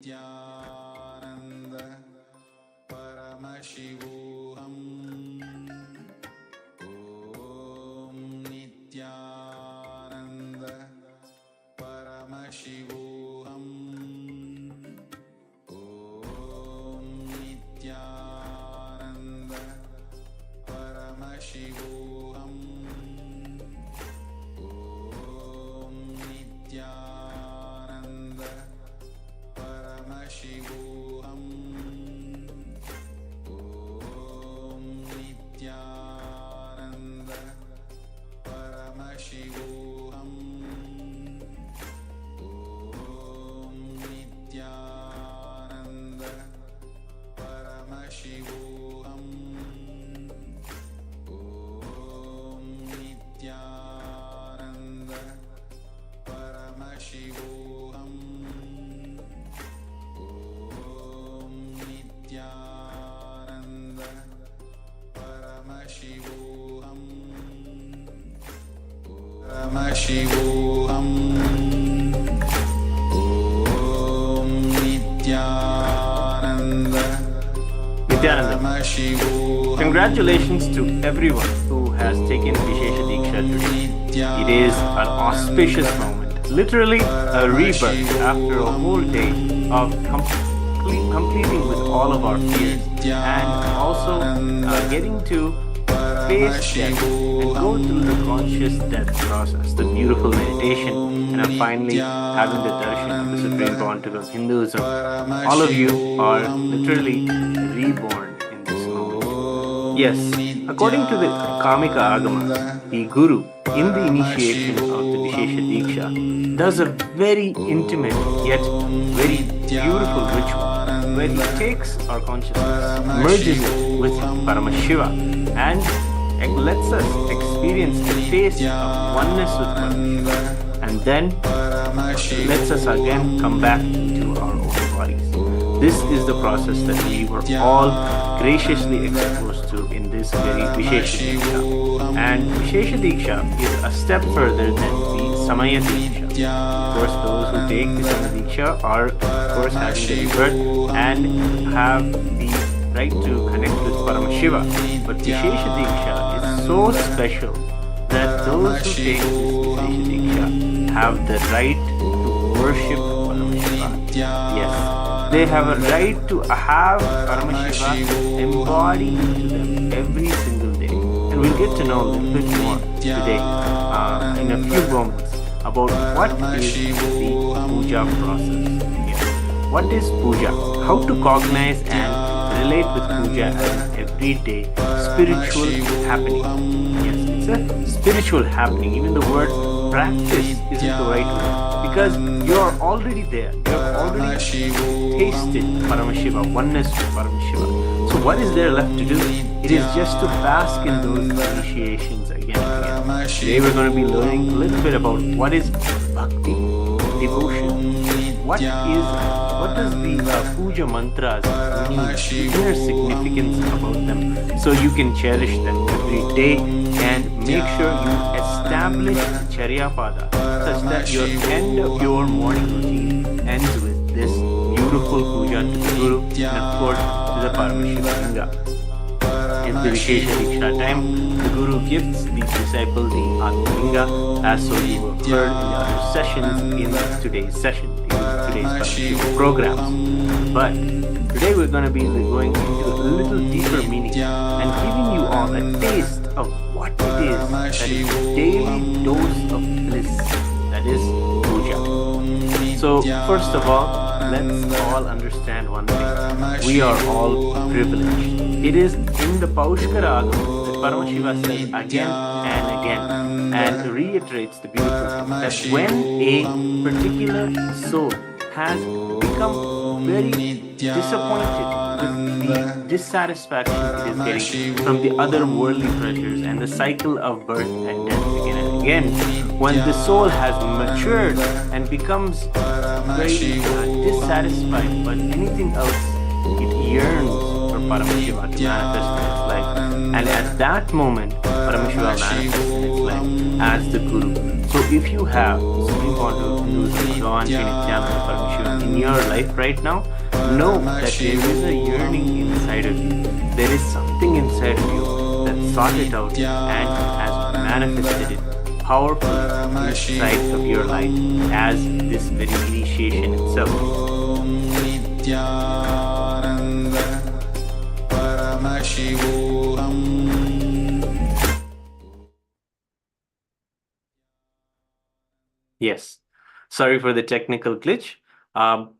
Nithyananda Paramashivoham Om Nithyananda Paramashivoham Om Nithyananda Paramashivoham Om Nithyananda Paramashivoham Om Nithyananda Paramashivoham Om Nithyananda Paramashivoham Om Nithyananda Paramashivoham Om Nithyananda Paramashivoham Paramashivoham Om Nithyananda Paramashivoham. Congratulations to everyone who has taken Vishesha Diksha today. It is an auspicious moment, literally a rebirth after a whole day of completing with all of our fears and also getting to face death and go through the conscious death process, the beautiful meditation, and I'm finally having the darshan of the Supreme Pontiff of Hinduism. All of you are literally reborn in this moment. Yes, according to the Kamika Agama, the Guru in the initiation of the Vishesha Diksha does a very intimate yet very beautiful ritual where he takes our consciousness, merges it with Paramashiva, and lets us experience the taste of oneness with Paramashiva, and then lets us again come back to our own bodies. This is the process that we were all graciously exposed to in this very Vishesha Diksha. And Vishesha Diksha is a step further than the Samaya Diksha. Of course, those who take the Samaya Diksha are, of course, having the rebirth and have the right to connect with Paramashiva. But Vishesha Diksha is so special that those who take this Vishesha Diksha have the right to worship Paramashiva. Yes, they have a right to have Paramashiva embodied into them every single day. And we'll get to know a little bit more today in a few moments about what is the puja process here. What is puja? How to cognize and relate with puja as an everyday spiritual happening. Yes, it's a spiritual happening. Even the word practice isn't the right word, because you're already there. You've already tasted Paramashiva, oneness with Paramashiva. So what is there left to do? It is just to bask in those initiations again and again. Today we're going to be learning a little bit about what is bhakti, devotion. What does the puja mantras mean, the inner significance about them, so you can cherish them every day and make sure you establish the Charyapada such that your end of your morning routine ends with this beautiful puja to the Guru and of course to the Paramashiva Linga. In the Vishesha Diksha time, the Guru gifts the disciple the Atma Linga, as so you have heard in the other sessions in today's session, in today's Paramashiva programs. But today we're going to be going into a little deeper meaning and giving you all a taste of what it is that is a daily dose of bliss, that is puja. So first of all, let's all understand one thing. We are all privileged. It is in the Paushkara Agama that Paramashiva says again and again and reiterates the beautiful thing that when a particular soul has become very disappointed with the dissatisfaction it is getting from the other worldly pleasures and the cycle of birth and death again and again, when the soul has matured and becomes very dissatisfied but anything else, it yearns for Paramashiva to manifest in its life. And at that moment, Paramashiva manifests in its life as the Guru. So if you have Supreme Pontiff of Hinduism, Bhagavan Sri Nithyananda Paramashiva in your life right now, know that there is a yearning inside of you. There is something inside of you that sought it out and has manifested it powerfully inside of your life as this very initiation itself. Nithyananda Paramashivoham. Yes. Sorry for the technical glitch.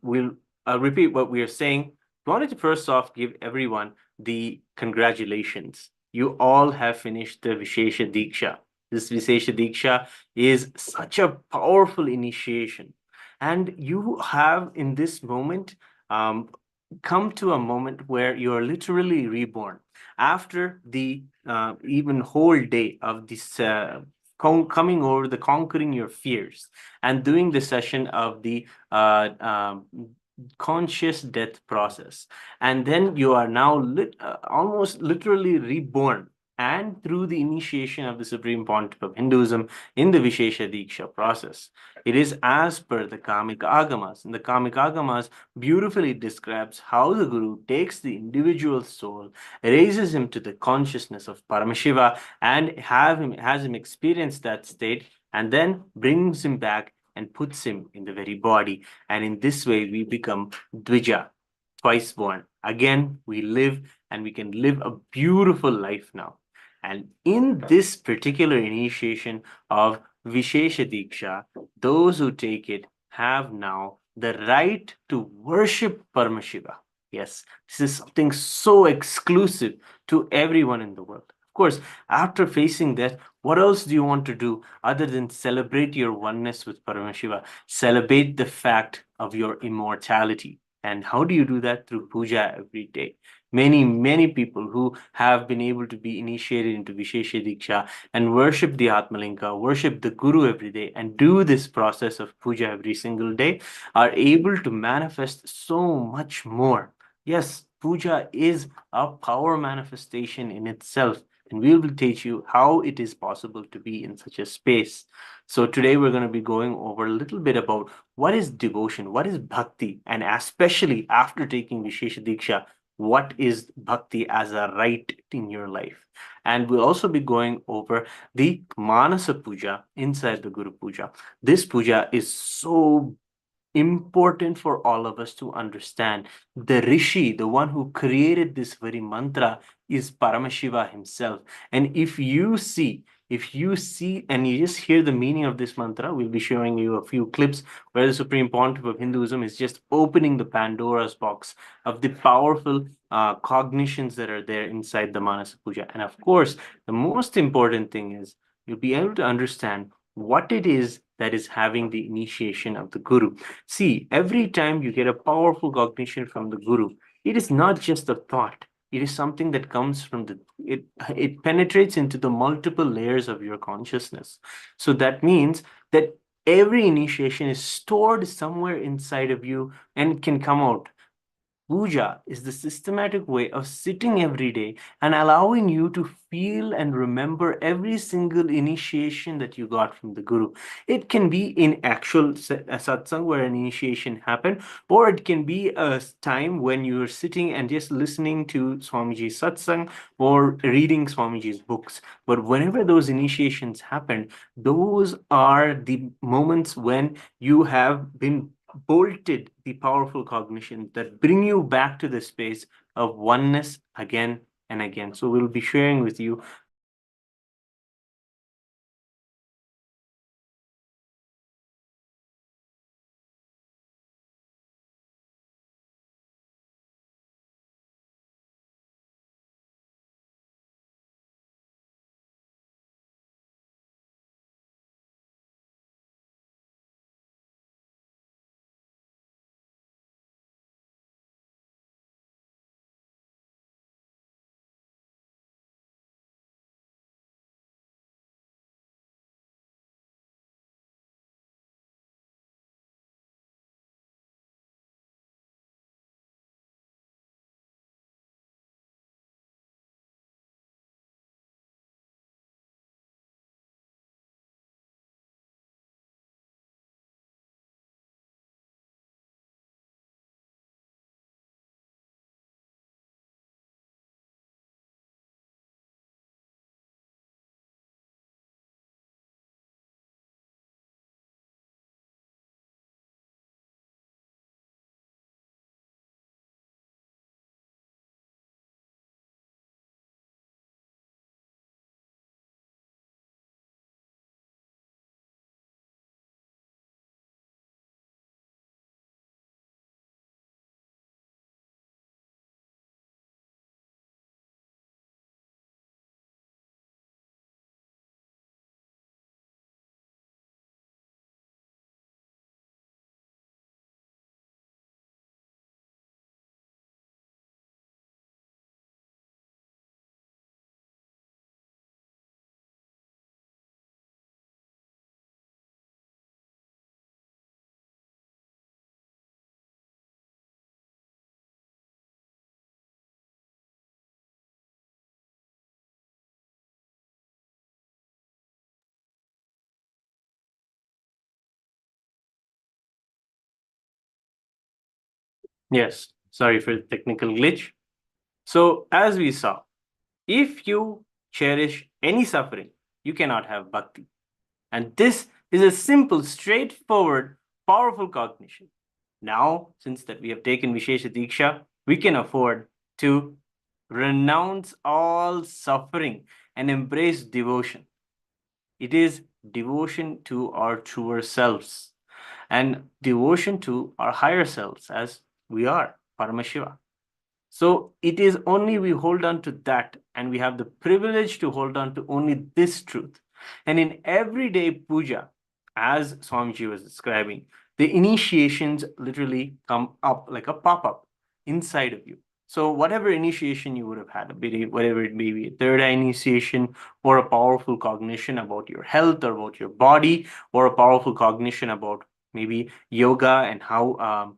We'll repeat what we are saying. I wanted to first off give everyone the congratulations. You all have finished the Vishesha Diksha. This Vishesha Diksha is such a powerful initiation. And you have in this moment come to a moment where you are literally reborn. After the even whole day of this coming over the conquering your fears and doing the session of the conscious death process, and then you are now almost literally reborn, and through the initiation of the Supreme Pontiff of Hinduism in the Vishesha Diksha process. It is as per the Kamika Agamas. And the Kamika Agamas beautifully describes how the Guru takes the individual soul, raises him to the consciousness of Paramashiva, and has him experience that state, and then brings him back and puts him in the very body. And in this way, we become Dvija, twice born. Again, we live, and we can live a beautiful life now. And in this particular initiation of Vishesha Diksha, those who take it have now the right to worship Paramashiva. Yes, this is something so exclusive to everyone in the world. Of course, after facing that, what else do you want to do other than celebrate your oneness with Paramashiva? Celebrate the fact of your immortality. And how do you do that? Through puja every day. Many people who have been able to be initiated into Vishesha Diksha and worship the Atmalinga, worship the Guru every day, and do this process of puja every single day are able to manifest so much more. Yes, puja is a power manifestation in itself, and we will teach you how it is possible to be in such a space. So today we're going to be going over a little bit about what is devotion, what is bhakti, and especially after taking Vishesha Diksha, what is bhakti as a right in your life. And we'll also be going over the Manasa Puja inside the Guru Puja. This puja is so important for all of us to understand. The Rishi, the one who created this very mantra, is Paramashiva himself. And if you see and you just hear the meaning of this mantra, we'll be showing you a few clips where the Supreme Pontiff of Hinduism is just opening the Pandora's box of the powerful cognitions that are there inside the Manasa Puja. And of course, the most important thing is you'll be able to understand what it is that is having the initiation of the Guru. See, every time you get a powerful cognition from the Guru, it is not just a thought. It is something that comes from it penetrates into the multiple layers of your consciousness. So that means that every initiation is stored somewhere inside of you and can come out. Puja is the systematic way of sitting every day and allowing you to feel and remember every single initiation that you got from the Guru. It can be in actual satsang where an initiation happened, or it can be a time when you're sitting and just listening to Swamiji's satsang or reading Swamiji's books. But whenever those initiations happen, those are the moments when you have been bolted the powerful cognition that bring you back to the space of oneness again and again. So we'll be sharing with you Yes, sorry for the technical glitch. So, as we saw, if you cherish any suffering, you cannot have bhakti. And this is a simple, straightforward, powerful cognition. Now, since that we have taken Vishesha Diksha, we can afford to renounce all suffering and embrace devotion. It is devotion to our truer selves and devotion to our higher selves as we are, Paramashiva. So it is only we hold on to that, and we have the privilege to hold on to only this truth. And in everyday puja, as Swamiji was describing, the initiations literally come up like a pop up inside of you. So whatever initiation you would have had, whatever it may be, a third eye initiation, or a powerful cognition about your health or about your body, or a powerful cognition about maybe yoga and how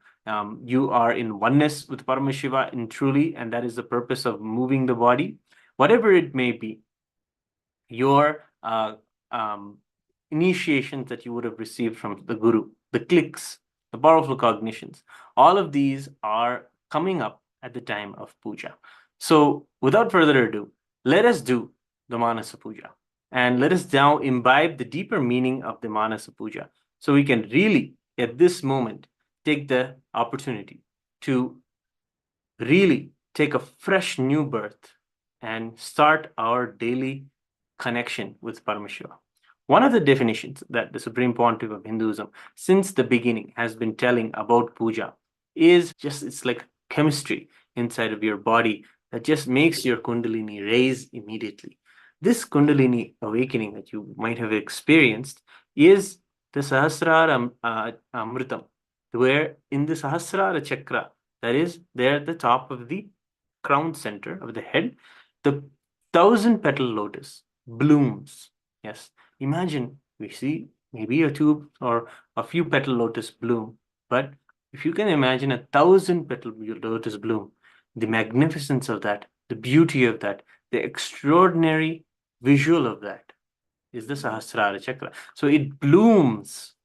you are in oneness with Paramashiva in truly, and that is the purpose of moving the body, whatever it may be, your initiations that you would have received from the Guru, the clicks, the powerful cognitions, all of these are coming up at the time of puja. So, without further ado, let us do the Manasa Puja. And let us now imbibe the deeper meaning of the Manasa Puja so we can really, at this moment, take the opportunity to really take a fresh new birth and start our daily connection with Paramashiva. One of the definitions that the Supreme Pontiff of Hinduism since the beginning has been telling about puja is just it's like chemistry inside of your body that just makes your kundalini raise immediately. This kundalini awakening that you might have experienced is the Sahasrara Amritam, where in the Sahasrara Chakra, that is there at the top of the crown center of the head, the 1,000 petal lotus blooms. Yes, imagine we see maybe a two or a few petal lotus bloom, but if you can imagine 1,000 petal lotus bloom, the magnificence of that, the beauty of that, the extraordinary visual of that is the Sahasrara Chakra. So it blooms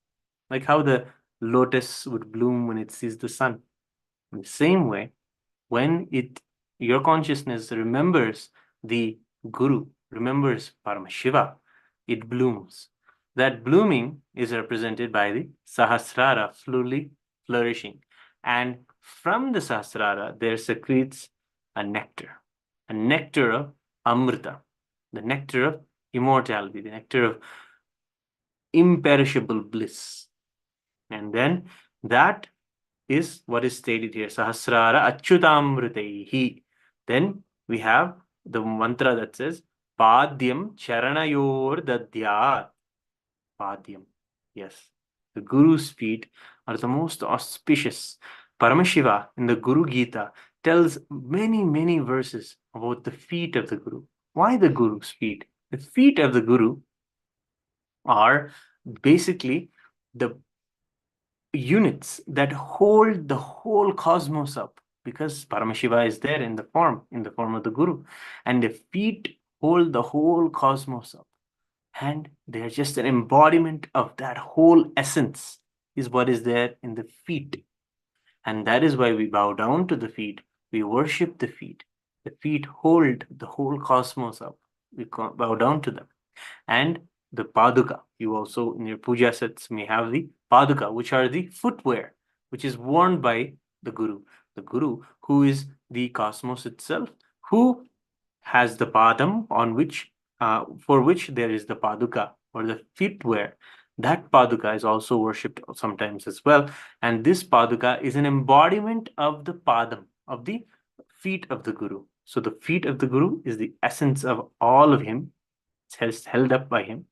like how the lotus would bloom when it sees the sun. In the same way, when your consciousness remembers the Guru, remembers Paramashiva, it blooms. That blooming is represented by the Sahasrara fully flourishing. And from the Sahasrara, there secretes a nectar of Amrita, the nectar of immortality, the nectar of imperishable bliss. And then that is what is stated here. Sahasrara Achyutamritehi. Then we have the mantra that says Padyam Charanayor Dadyat. Padyam. Yes. The Guru's feet are the most auspicious. Paramashiva in the Guru Gita tells many, many verses about the feet of the Guru. Why the Guru's feet? The feet of the Guru are basically the units that hold the whole cosmos up because Paramashiva is there in the form of the Guru, and the feet hold the whole cosmos up, and they're just an embodiment of that whole essence is what is there in the feet. And that is why we bow down to the feet, we worship the feet. The feet hold the whole cosmos up, we bow down to them. And the paduka, you also in your puja sets may have the paduka, which are the footwear, which is worn by the Guru. The Guru, who is the cosmos itself, who has the padam on which, for which there is the paduka or the footwear. That paduka is also worshipped sometimes as well. And this paduka is an embodiment of the padam, of the feet of the Guru. So the feet of the Guru is the essence of all of him. It's held up by him.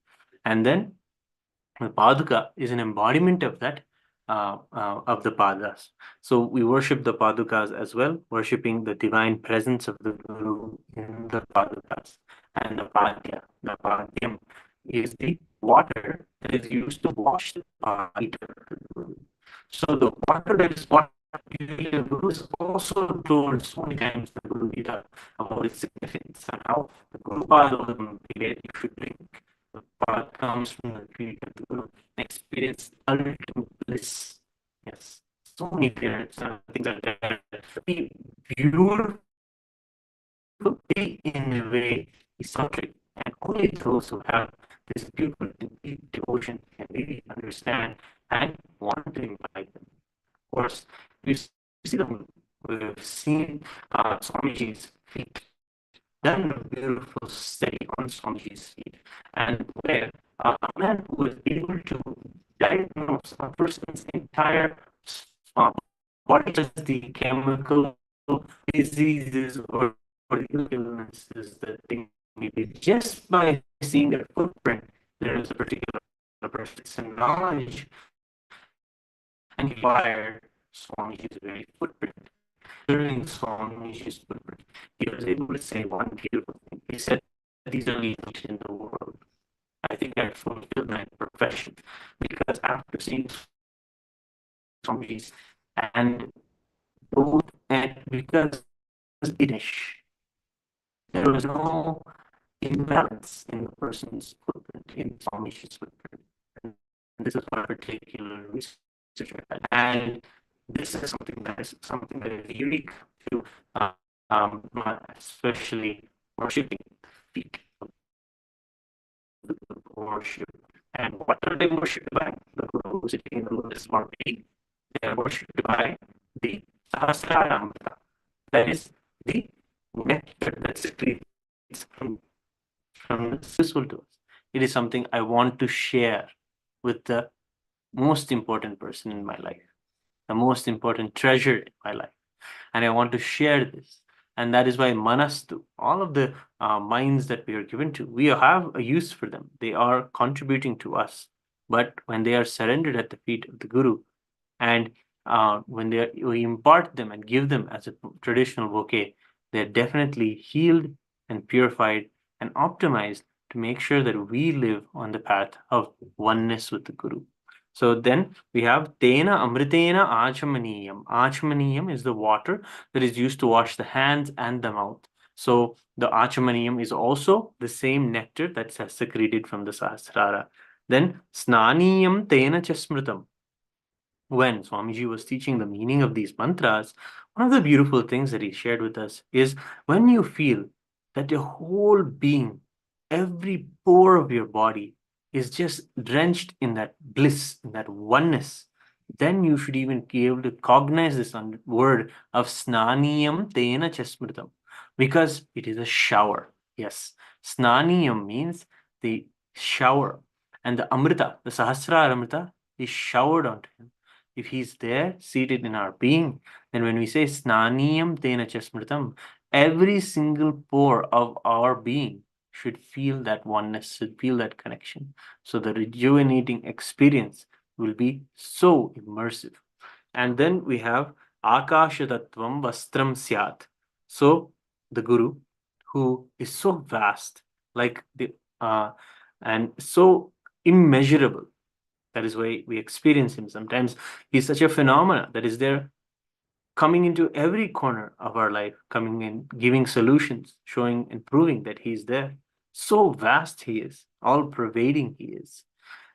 And then the Paduka is an embodiment of that, of the Padas. So we worship the Padukas as well, worshipping the divine presence of the Guru in the Padukas. And the Padyam is the water that is used to wash the Guru. So the water that is what usually the Guru is also told so many times in the Guru Gita about its significance and how the Guru Padam you should drink. The path comes from the feet of the Guru and experience ultimate bliss. Yes. so many things are there. The beautiful in a way esoteric, and only those who have this beautiful deep devotion can really understand and want to invite them. Of course, we see them, we've seen Swamiji's feet, done a beautiful study on Swamiji's feet, and where a man who was able to diagnose a person's entire uh, body, just the chemical diseases or illnesses that they needed just by seeing their footprint. There is a particular person's knowledge, and he acquired Swamiji's very footprint. During Swamiji's footprint, he was able to say one beautiful thing. He said, "These are leaders in the world. I think I fulfilled my profession," because after seeing Swamiji's and both, and because Inish, there was no imbalance in the person's footprint, in Swamiji's footprint. And this is one particular research I had. And this is something that is unique to especially worshiping feet of the worship. And what are they worshipped by? The Guru who is sitting in the lotus marble. They are worshipped by the Sahasraramrita. That is the nectar that secretes from useful to us. It is something I want to share with the most important person in my life, the most important treasure in my life. And I want to share this. And that is why Manastu, all of the minds that we are given to, we have a use for them. They are contributing to us. But when they are surrendered at the feet of the Guru, and when we impart them and give them as a traditional bouquet, they're definitely healed and purified and optimized to make sure that we live on the path of oneness with the Guru. So then we have Tena Amritena Achamaniyam. Achamaniyam is the water that is used to wash the hands and the mouth. So the Achamaniyam is also the same nectar that's secreted from the Sahasrara. Then Snaniyam Tena Chasmritam. When Swamiji was teaching the meaning of these mantras, one of the beautiful things that he shared with us is when you feel that your whole being, every pore of your body is just drenched in that bliss, in that oneness, then you should even be able to cognize this word of snaniyam tena chasmritam, because it is a shower. Yes, snaniyam means the shower, and the amrita, the sahasrara amrita, is showered onto him. If he's there, seated in our being, then when we say snaniyam tena chasmritam, every single pore of our being should feel that oneness, should feel that connection. So the rejuvenating experience will be so immersive. And then we have Akasha Tattvam Vastram Syat. So the Guru, who is so vast, like and so immeasurable. That is why we experience him. Sometimes he's such a phenomena that is there, coming into every corner of our life, coming in, giving solutions, showing and proving that he's there. So vast he is, all-pervading he is.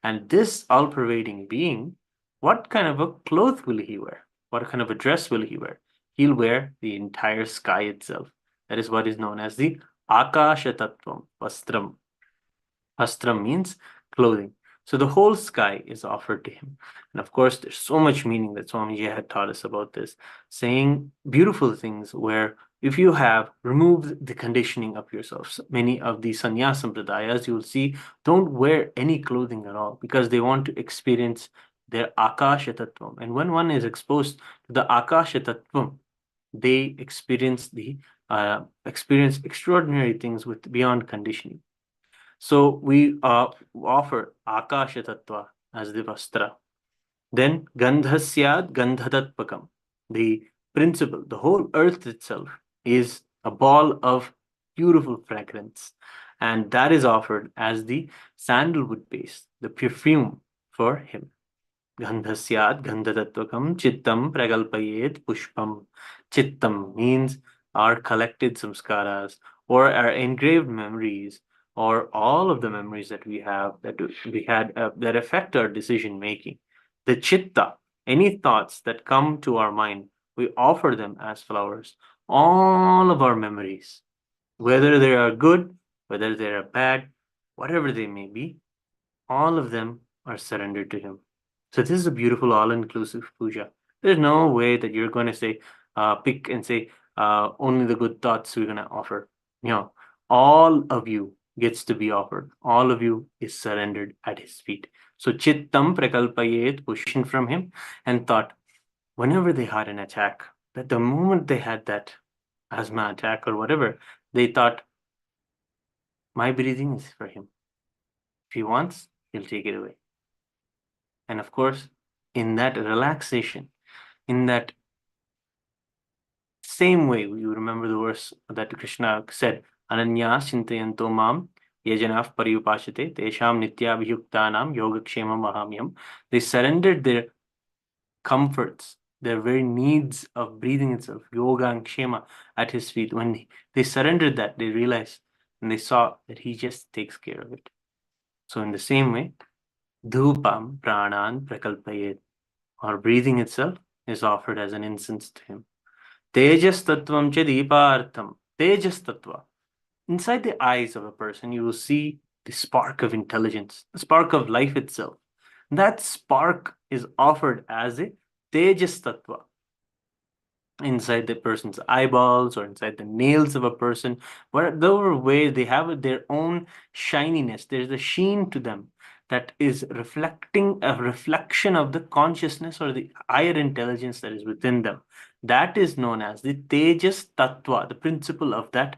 And this all-pervading being, what kind of a cloth will he wear? What kind of a dress will he wear? He'll wear the entire sky itself. That is what is known as the Akasha Tattvam Vastram. Vastram means clothing. So the whole sky is offered to him. And of course, there's so much meaning that Swamiji had taught us about this, saying beautiful things where if you have removed the conditioning of yourself, many of the sannyas sampradayas, you will see, don't wear any clothing at all because they want to experience their Akasha Tattvam. And when one is exposed to the Akasha Tattvam, they experience extraordinary things with beyond conditioning. So we offer Akasha Tattva as the Vastra. Then Gandhasyad Gandhadatpakam. The principle, the whole earth itself is a ball of beautiful fragrance. And that is offered as the sandalwood paste, the perfume for him. Gandhasyad Gandhadatvakam Chittam Pragalpayet Pushpam. Chittam means our collected samskaras or our engraved memories, or all of the memories that we have that we had that affect our decision making. The chitta Any thoughts that come to our mind, we offer them as flowers. All of our memories, whether they are good, whether they are bad, whatever they may be, all of them are surrendered to him. So this is a beautiful all-inclusive puja. There's no way that you're going to say, pick and say, only the good thoughts we're going to offer. All of you gets to be offered. All of you is surrendered at his feet. So chittam prakalpayet, pushing from him, and thought, whenever they had an attack, that the moment they had that asthma attack or whatever, they thought, my breathing is for him. If he wants, he'll take it away. And of course, in that relaxation, in that same way, you remember the verse that Krishna said, Ananya Chintayanto Mam Yajanav Pariyupashate Tesham Nityabhiyuktanam Yogakshemam Mahamyam. They surrendered their comforts, their very needs of breathing itself, yoga and kshema, at his feet. When they surrendered that, they realized and they saw that he just takes care of it. So in the same way, dhupam pranan prakalpayet, or breathing itself is offered as an incense to him. Tejas tattvam cha deepartham. Tejas tattva. Inside the eyes of a person, you will see the spark of intelligence, the spark of life itself. That spark is offered as a Tejas tattva. Inside the person's eyeballs or inside the nails of a person, whatever way they have their own shininess, there's a sheen to them that is reflecting a reflection of the consciousness or the higher intelligence that is within them. That is known as the Tejas Tattva, the principle of that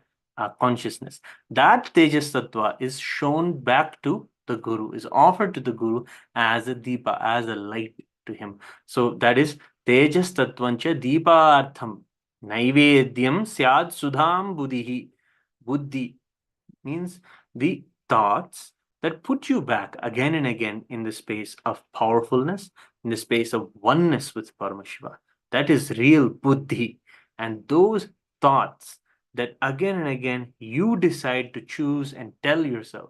consciousness. That Tejas Tattva is shown back to the Guru, is offered to the Guru as a Deepa, as a light to him. So that is Tejas Tattvancha Deepartham Naivedyam Syad Sudham Buddhihi. Buddhi means the thoughts that put you back again and again in the space of powerfulness, in the space of oneness with Paramashiva. That is real buddhi. And those thoughts that again and again you decide to choose and tell yourself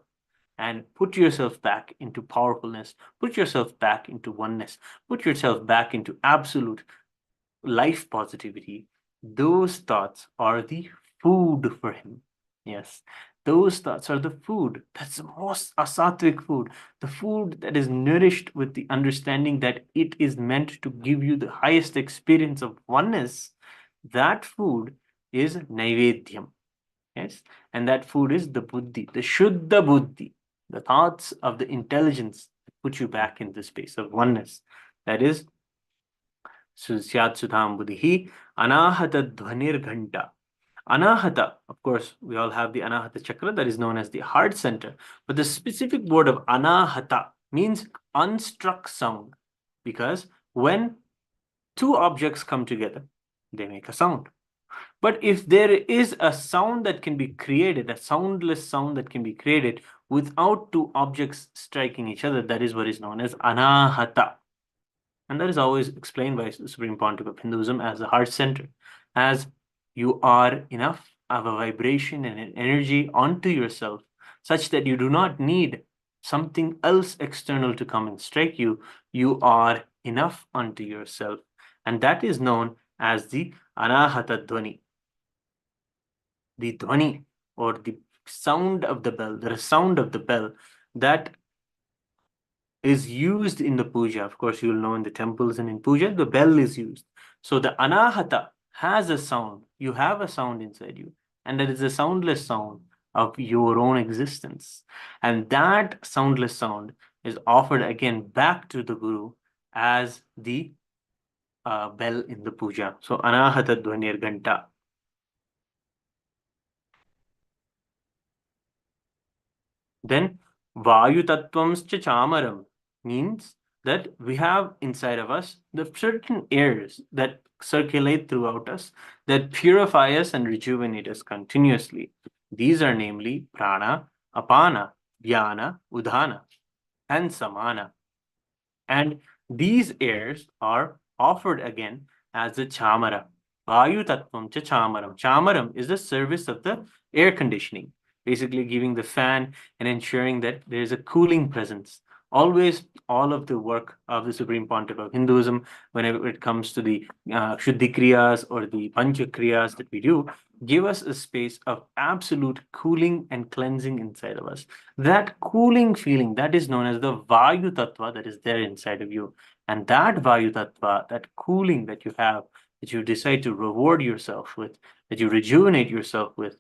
and put yourself back into powerfulness, put yourself back into oneness, put yourself back into absolute life positivity, those thoughts are the food for him. Yes, those thoughts are the food. That's the most asattvic food, the food that is nourished with the understanding that it is meant to give you the highest experience of oneness. That food is Naivedyam. Yes, and that food is the buddhi, the Shuddha buddhi, the thoughts of the intelligence that put you back in the space of oneness. That is Syat Sudham Buddhihi Anahata Dhvanir Ghanta. Anahata, of course, we all have the Anahata chakra that is known as the heart center. But the specific word of Anahata means unstruck sound, because when two objects come together, they make a sound. But if there is a sound that can be created, a soundless sound that can be created without two objects striking each other, that is what is known as Anahata. And that is always explained by Supreme Pontiff of Hinduism as the heart center, as you are enough of a vibration and an energy onto yourself such that you do not need something else external to come and strike you. You are enough unto yourself. And that is known as the Anahata Dhvani. The Dhvani, or the sound of the bell, the sound of the bell that is used in the puja. Of course, you'll know in the temples and in puja, the bell is used. So the Anahata has a sound. You have a sound inside you, and that is a soundless sound of your own existence. And that soundless sound is offered again back to the Guru as the bell in the puja. So Anahata Dhvanir Ghanta. Then Vayu Tattvamscha Chamaram means that we have inside of us the certain airs that circulate throughout us, that purify us and rejuvenate us continuously. These are namely Prana, Apana, Vyana, Udhana, and Samana. And these airs are offered again as the Chamara. Vayu Tattvam Cha Chamaram. Chamaram is the service of the air conditioning, basically giving the fan and ensuring that there is a cooling presence Always, all of the work of the Supreme Pontiff of Hinduism, whenever it comes to the Shuddhi Kriyas or the Pancha Kriyas that we do, give us a space of absolute cooling and cleansing inside of us. That cooling feeling, that is known as the Vayu Tattva that is there inside of you. And that Vayu Tattva, that cooling that you have, that you decide to reward yourself with, that you rejuvenate yourself with,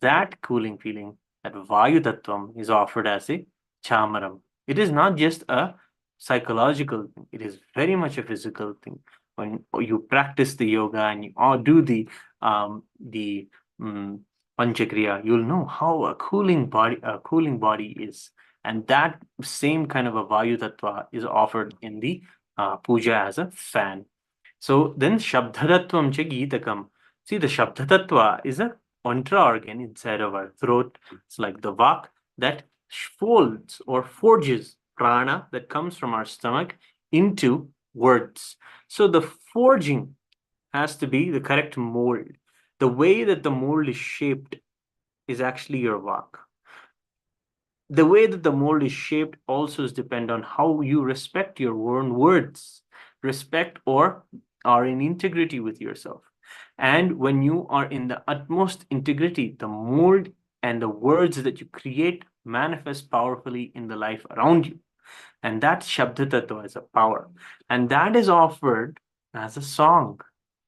that cooling feeling, that Vayu Tattvam, is offered as a Chamaram. It is not just a psychological thing, it is very much a physical thing. When you practice the yoga and you do the Panchakriya, you'll know how a cooling body is. And that same kind of a Vayu Tattva is offered in the puja as a fan. So then Shabdhatatvam cha Geetakam. See, the Shabdhatattva is a mantra organ inside of our throat. It's like the vak that folds or forges prana that comes from our stomach into words. So the forging has to be the correct mold. The way that the mold is shaped is actually your vak. The way that the mold is shaped also is depend on how you respect your own words, respect or are in integrity with yourself. And when you are in the utmost integrity, the mold and the words that you create manifest powerfully in the life around you. And that Shabda Tattva is a power. And that is offered as a song.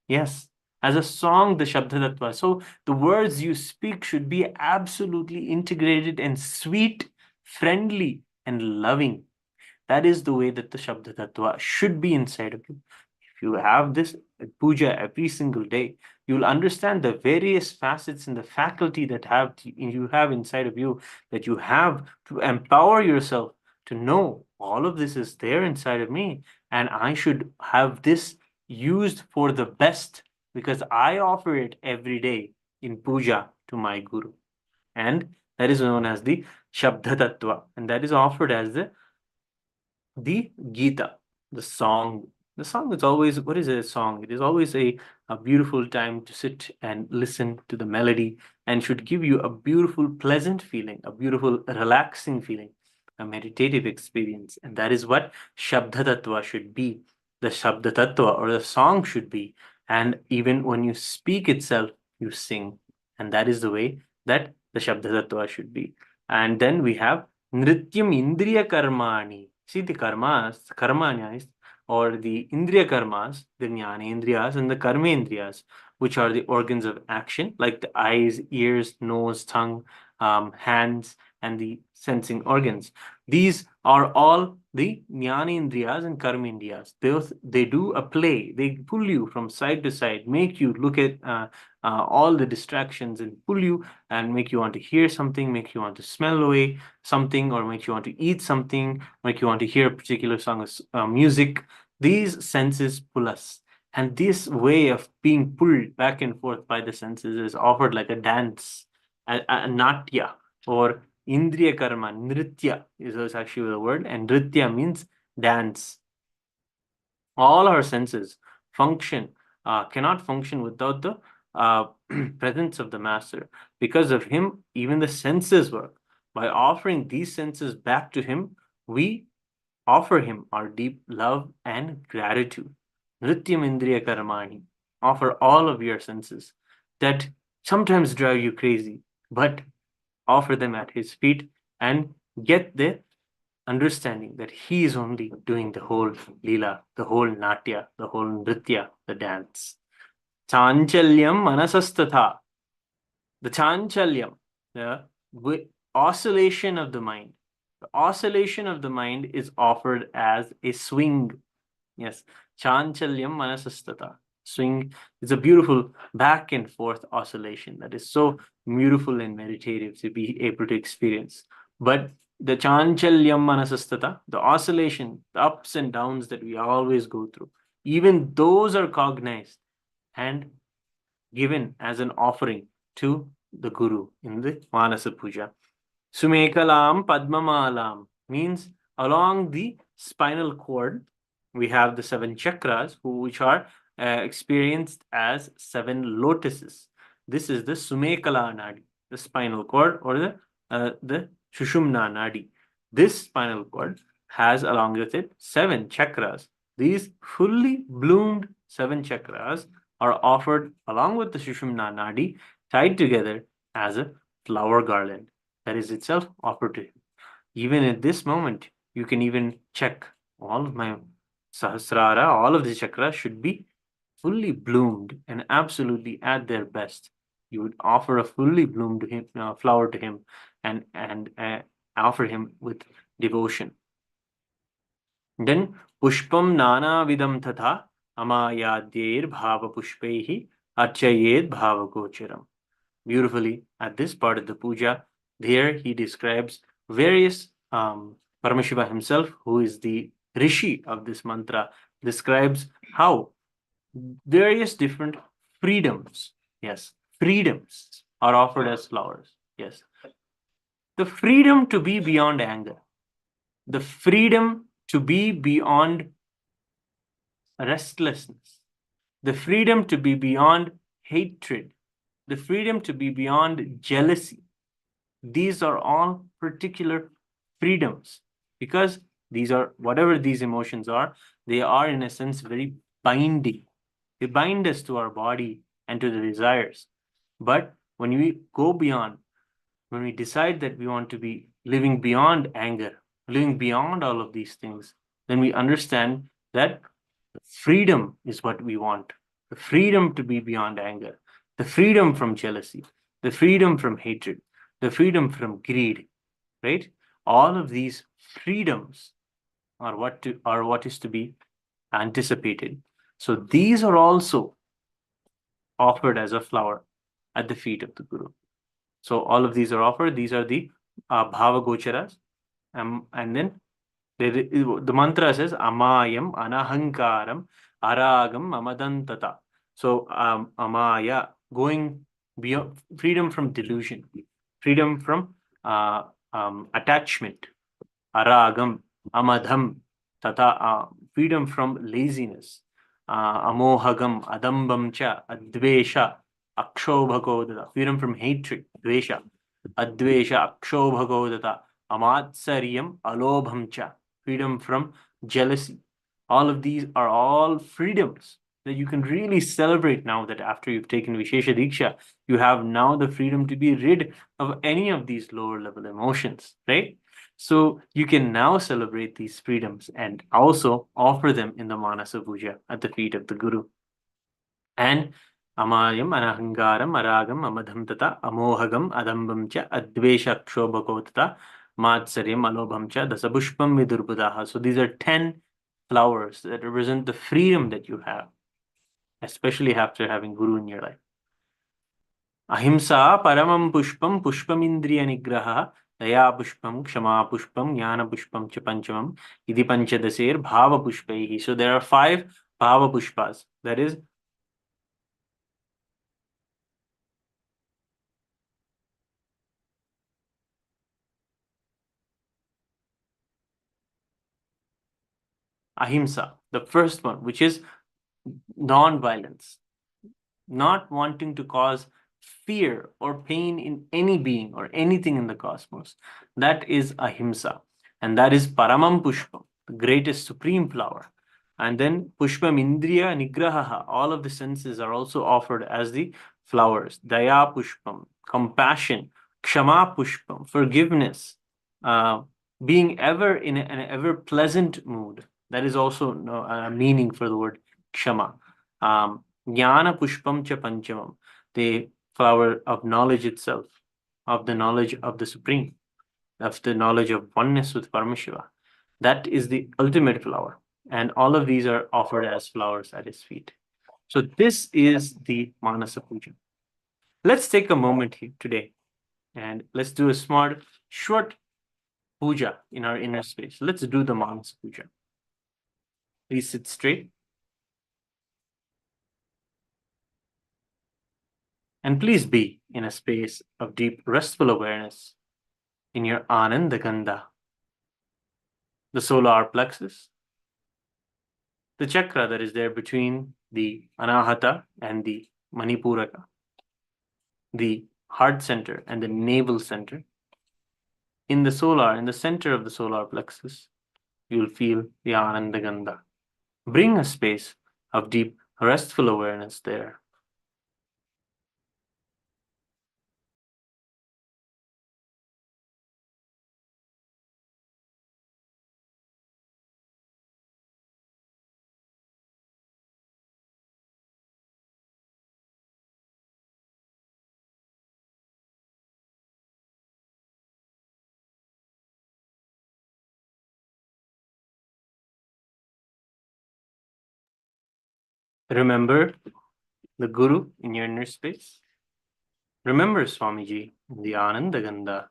Yes, as a song, the Shabda Tattva. So the words you speak should be absolutely integrated and sweet, friendly, and loving. That is the way that the Shabda Tattva should be inside of you. If you have this puja every single day, you'll understand the various facets and the faculty that you have inside of you, that you have to empower yourself to know all of this is there inside of me, and I should have this used for the best because I offer it every day in puja to my guru. And that is known as the Shabda Tattva, and that is offered as the Gita, the song. The song is always, what is a song? It is always a beautiful time to sit and listen to the melody and should give you a beautiful, pleasant feeling, a beautiful, relaxing feeling, a meditative experience. And that is what Shabda Tattva should be. The Shabda Tattva or the song should be. And even when you speak itself, you sing. And that is the way that the Shabda Tattva should be. And then we have Nrityam Indriya Karmani. See, the karmanyas, or the Indriya Karmas, the Jnanendriyas and the Karmendriyas, which are the organs of action, like the eyes, ears, nose, tongue, hands, and the sensing organs. These are all the Jnanendriyas and Karmendriyas. They do a play. They pull you from side to side, make you look at all the distractions and pull you and make you want to hear something, make you want to smell away something, or make you want to eat something, make you want to hear a particular song of music. These senses pull us. And this way of being pulled back and forth by the senses is offered like a dance, a natya, or Indriya Karma. Nritya is actually the word, and Nritya means dance. All our senses cannot function without the presence of the master. Because of him, even the senses work. By offering these senses back to him, we offer him our deep love and gratitude. Nrityam Indriya Karmani. Offer all of your senses that sometimes drive you crazy, but offer them at his feet and get the understanding that he is only doing the whole lila, the whole natya, the whole nritya, the dance. Chanchalyam manasastatha. The chanchalyam, the oscillation of the mind. The oscillation of the mind is offered as a swing. Yes, chanchalyam manasastata. Swing is a beautiful back and forth oscillation that is so beautiful and meditative to be able to experience. But the chanchalyam manasastata, the oscillation, the ups and downs that we always go through, even those are cognized and given as an offering to the Guru in the Manasa Puja. Sumekalam Padmamalam means along the spinal cord, we have the 7 chakras, which are experienced as 7 lotuses. This is the Sumekala Nadi, the spinal cord, or the Shushumna Nadi. This spinal cord has along with it 7 chakras. These fully bloomed 7 chakras are offered along with the Sushumna Nadi, tied together as a flower garland that is itself offered to him. Even at this moment, you can even check all of my Sahasrara, all of the chakras should be fully bloomed and absolutely at their best. You would offer a fully bloomed flower to him and offer him with devotion. Then pushpam nana vidam tatha amayadyer bhava pushpehi archayed bhava gocharam. Beautifully, at this part of the puja, there he describes various Paramashiva himself, who is the Rishi of this mantra, describes how various different freedoms, yes, freedoms are offered as flowers. Yes. The freedom to be beyond anger, the freedom to be beyond restlessness, the freedom to be beyond hatred, the freedom to be beyond jealousy. These are all particular freedoms because these are, whatever these emotions are, they are in a sense very binding. They bind us to our body and to the desires. But when we go beyond, when we decide that we want to be living beyond anger, living beyond all of these things, then we understand that freedom is what we want. The freedom to be beyond anger, the freedom from jealousy, the freedom from hatred, the freedom from greed, right? All of these freedoms are what is to be anticipated. So these are also offered as a flower at the feet of the Guru. So all of these are offered. These are the bhava gocharas. And then the mantra says amayam anahankaram aragam amadantata. So amaya, going beyond, freedom from delusion, freedom from attachment, aragam, amadham, tata, freedom from laziness, amohagam, adambam cha, advesha, akshobhagodata, freedom from hatred, dvesha, advesha, akshobhagodata, amatsaryam, alobham cha, freedom from jealousy. All of these are all freedoms that you can really celebrate now that after you've taken Vishesha Diksha, you have now the freedom to be rid of any of these lower level emotions, right? So you can now celebrate these freedoms and also offer them in the Manasa Puja at the feet of the Guru. And amayam anahangaram aragam amadham tata amohagam adambam cha advesha kshobhako tata matsaryam alobham cha dasabushpam vidurbudaha. So these are 10 flowers that represent the freedom that you have, especially after having Guru in your life. Ahimsa paramam pushpam pushpamindriya nigraha daya pushpam kshama pushpam jnana pushpam cha panchamam idi panchadaser bhava pushpaihi. So there are 5 bhava pushpas. That is ahimsa, the first one, which is non-violence, not wanting to cause fear or pain in any being or anything in the cosmos. That is ahimsa. And that is paramam pushpam, the greatest supreme flower. And then pushpam indriya nigraha, all of the senses are also offered as the flowers. Daya pushpam, compassion. Kshama pushpam, forgiveness. Being ever in an ever pleasant mood. That is also a meaning for the word kshama. Jnana pushpam cha panchamam, the flower of knowledge itself, of the knowledge of the Supreme, of the knowledge of oneness with Paramashiva. That is the ultimate flower. And all of these are offered as flowers at his feet. So this is the Manasa Puja. Let's take a moment here today and let's do a smart, short puja in our inner space. Let's do the Manasa Puja. Please sit straight. And please be in a space of deep, restful awareness in your Ananda Gandha, the solar plexus, the chakra that is there between the Anahata and the Manipuraka, the heart center and the navel center. In the center of the solar plexus, you'll feel the Anandagandha. Bring a space of deep, restful awareness there. Remember the Guru in your inner space. Remember Swamiji in the Anandagandha.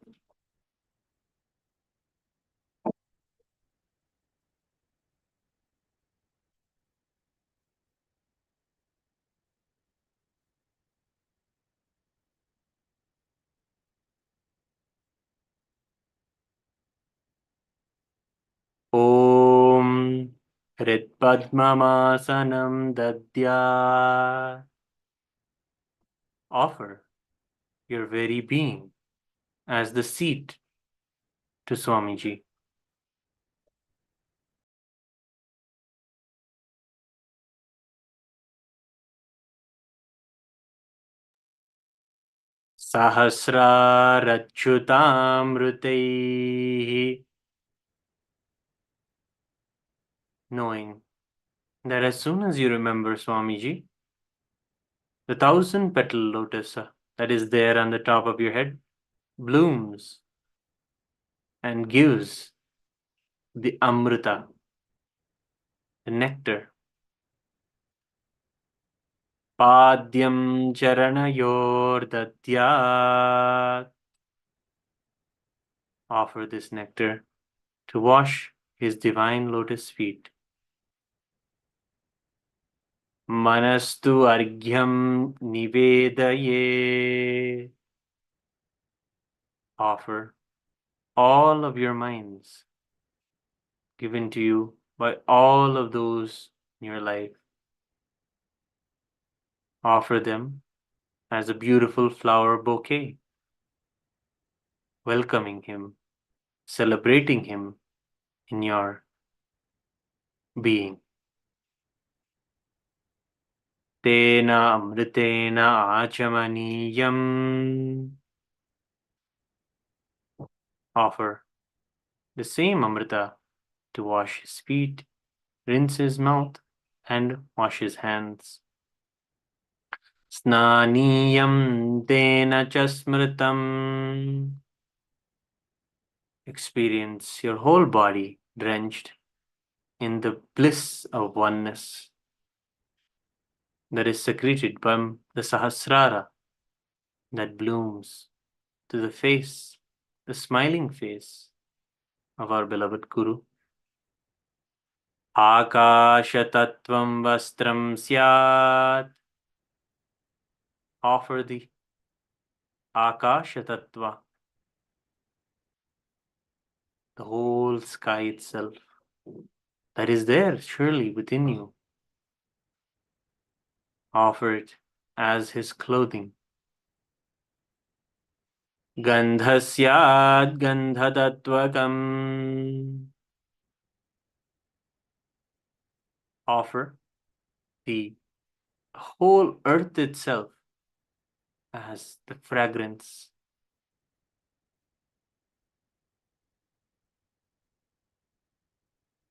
Om Hritpadmamasanam Dadya. Offer your very being as the seat to Swamiji. Sahasrarachyutamrutaihi. Knowing that as soon as you remember Swamiji, the 1,000-petal lotus that is there on the top of your head blooms and gives the amrita, the nectar. Padyam charanayor dadyat. Offer this nectar to wash his divine lotus feet. Manastu argyam nivedaye. Offer all of your minds given to you by all of those in your life. Offer them as a beautiful flower bouquet, welcoming him, celebrating him in your being. Tena amritena achamaniyam. Offer the same amrita to wash his feet, rinse his mouth, and wash his hands. Snaniyam tena chasmritam. Experience your whole body drenched in the bliss of oneness that is secreted from the Sahasrara that blooms to the face, the smiling face of our beloved Guru. Akasha Tattvam Vastram Syat. Offer the Akasha Tattva, the whole sky itself, that is there surely within you. Offer it as his clothing. Gandhasyad Gandhadatvakam. Offer the whole earth itself as the fragrance.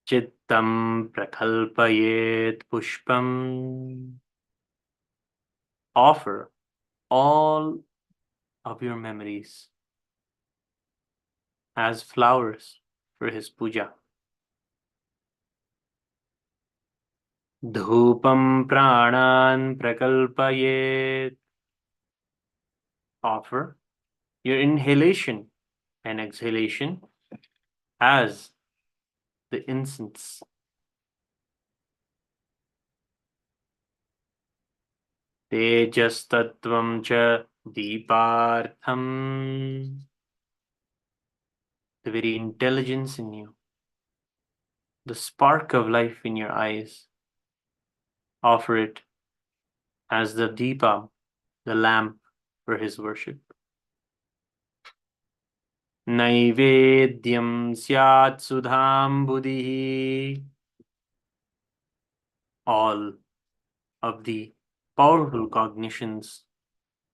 Chittam prakalpayet pushpam. Offer all of your memories as flowers for his puja. Dhupam pranan prakalpayet. Offer your inhalation and exhalation as the incense. Tejas tattvam cha deepartham. The very intelligence in you, the spark of life in your eyes. Offer it as the deepa, the lamp for his worship. Naivedyam syat sudham buddhi. All of the powerful cognitions,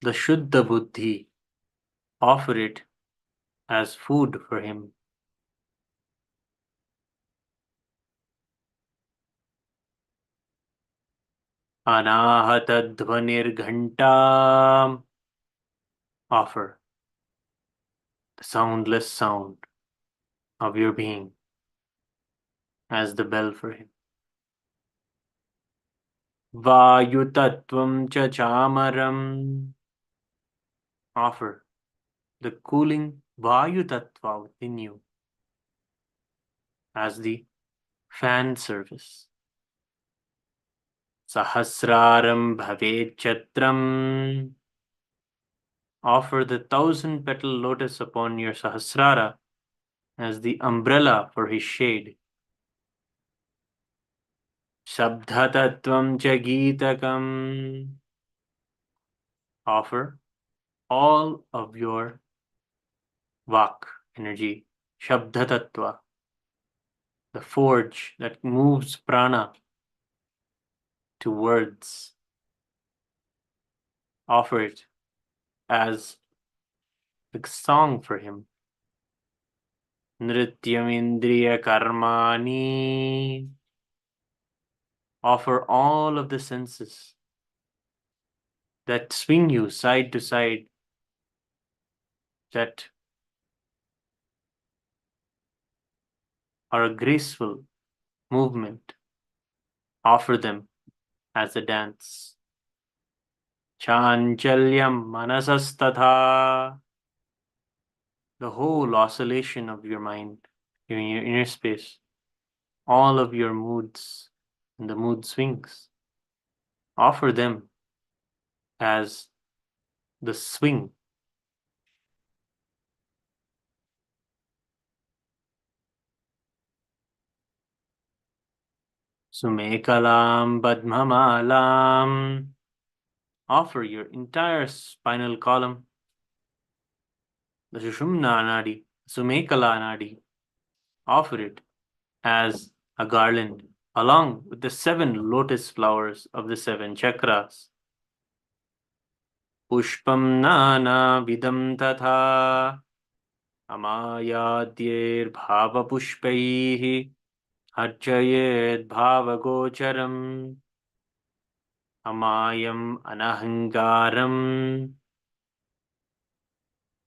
the Shuddha Buddhi, offer it as food for him. Anahatadhvanirghanta, offer the soundless sound of your being as the bell for him. Vayutattvam cha chamaram, offer the cooling Vayutattva within you as the fan service. Sahasraram bhavechatram, offer the 1,000-petal lotus upon your Sahasrara as the umbrella for his shade. Shabdhatattvam cha geetakam, offer all of your Vak energy, Shabdhatattva, the forge that moves prana to words. Offer it as a song for him. Nrityam indriya karmani, offer all of the senses that swing you side to side, that are a graceful movement. Offer them as a dance. Chanchalyam manasastatha, the whole oscillation of your mind, your inner space, all of your moods and the mood swings. Offer them as the swing. Sumekalam Badmamalam, offer your entire spinal column, the Sushumna Nadi, Sumekala Nadi, offer it as a garland along with the 7 lotus flowers of the 7 chakras. Pushpam nana vidam tatha amayadyir bhava pushpaihi archayet bhava gocharam amayam anahangaram.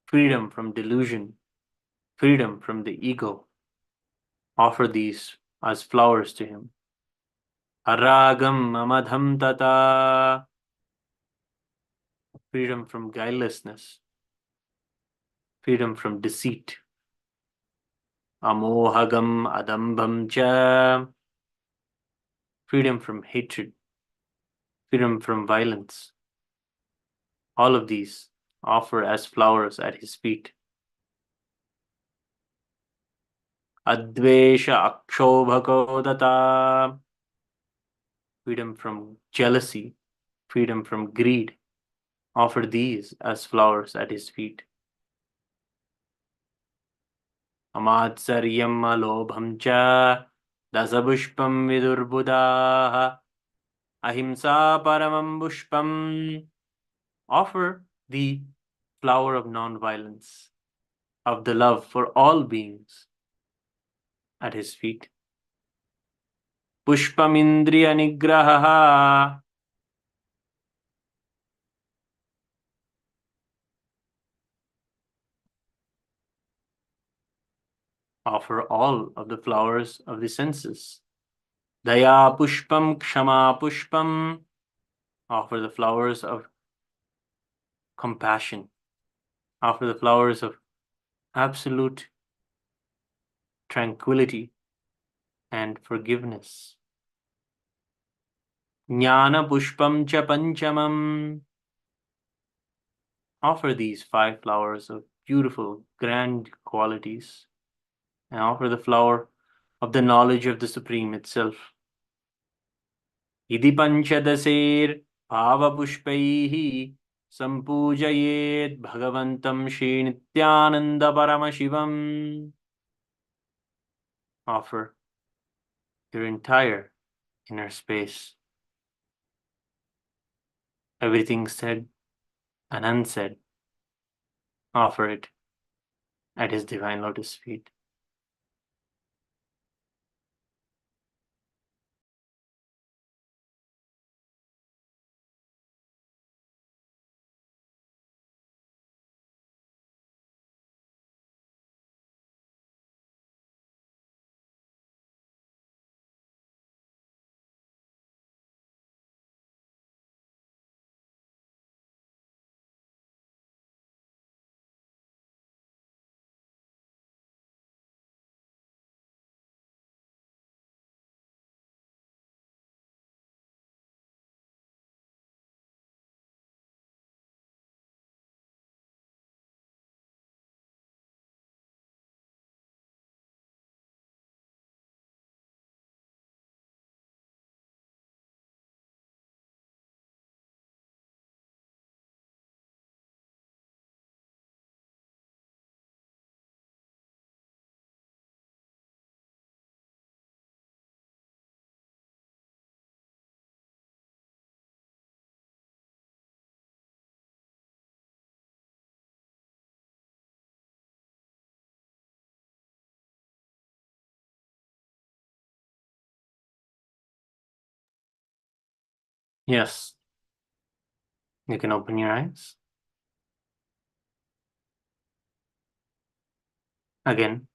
Freedom from delusion, freedom from the ego. Offer these as flowers to him. Aragam amadham tata, freedom from guilelessness, freedom from deceit. Amohagam adambham cha, freedom from hatred, freedom from violence. All of these offer as flowers at his feet. Advesha akshobhakodata, freedom from jealousy, freedom from greed. Offer these as flowers at his feet. Amatsaryam alobham cha dasabushpam vidurbudaha ahimsa paramam bushpam. Offer the flower of non-violence, of the love for all beings at his feet. Pushpam indriya nigraha, offer all of the flowers of the senses. Daya pushpam kshama pushpam, offer the flowers of compassion, offer the flowers of absolute tranquility and forgiveness. Jnana pushpam cha panchamam, offer these 5 flowers of beautiful, grand qualities, and offer the flower of the knowledge of the Supreme itself. Idi panchadasir bhava pushpaihi Sampujayet Bhagavantam Shri Nithyananda Paramashivam. Offer your entire inner space, everything said and unsaid. Offer it at His divine lotus feet. Yes, you can open your eyes. Again,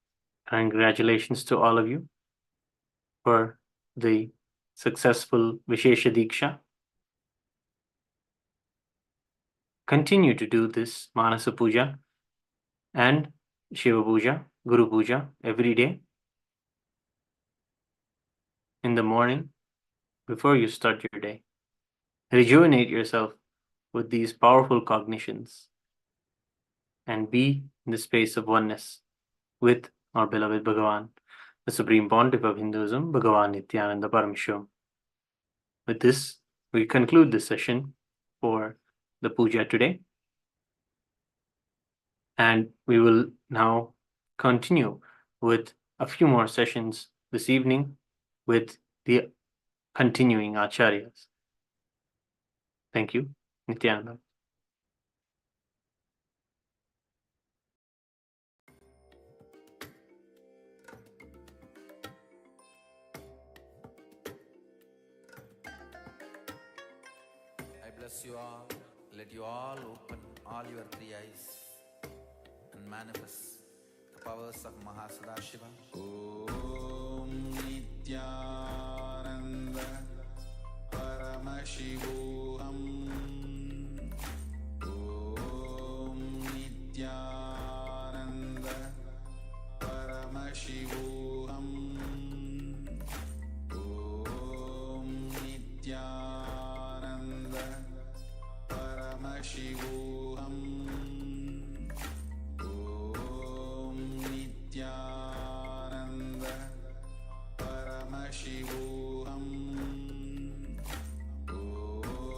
congratulations to all of you for the successful Vishesha Diksha. Continue to do this Manasa Puja and Shiva Puja, Guru Puja every day in the morning before you start your day. Rejuvenate yourself with these powerful cognitions and be in the space of oneness with our beloved Bhagavan, the Supreme Pontiff of Hinduism, Bhagavan Nithyananda Paramashivoham. With this, we conclude the session for the puja today. And we will now continue with a few more sessions this evening with the continuing acharyas. Thank you. Nithyananda. I bless you all. Let you all open all your three eyes and manifest the powers of Mahasadashiva. Om Nithyananda Paramashivoham. Om Nithyananda Paramashivoham. Om Nithyananda Paramashivoham. Om Nithyananda Paramashivoham. Om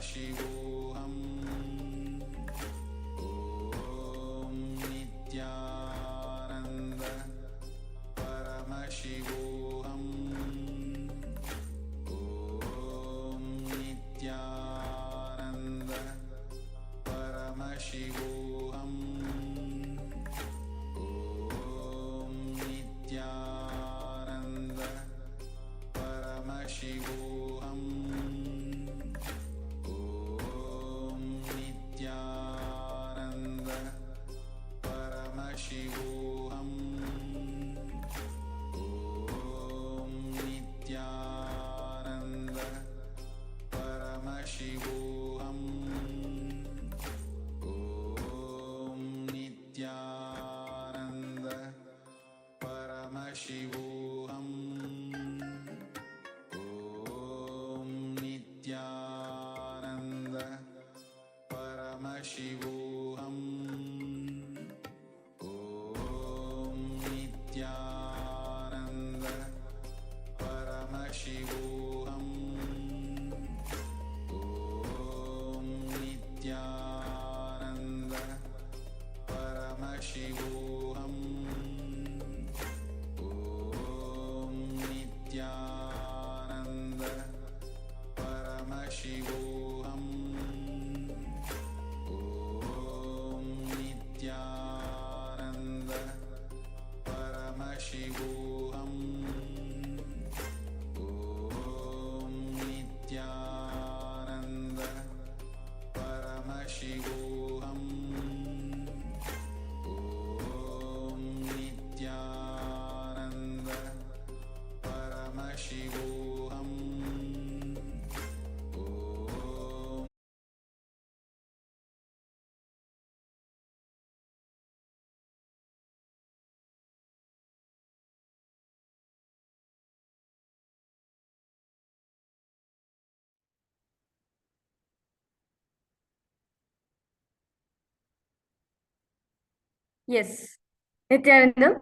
Paramashivoham Om Nithyananda Paramashivoham Om Nithyananda Paramashivoham Om Nithyananda Paramashivoham Om Nithyananda Paramashivoham Om Nithyananda Paramashivoham Om Nithyananda Paramashivoham Om Nithyananda Paramashivoham Om Nithyananda Paramashivoham Om Nithyananda Paramashivoham Om Nithyananda Paramashivoham Om Nithyananda Paramashivoham Om Nithyananda Paramashivoham Om Nithyananda Paramashivoham Om Yes. Nithyanandam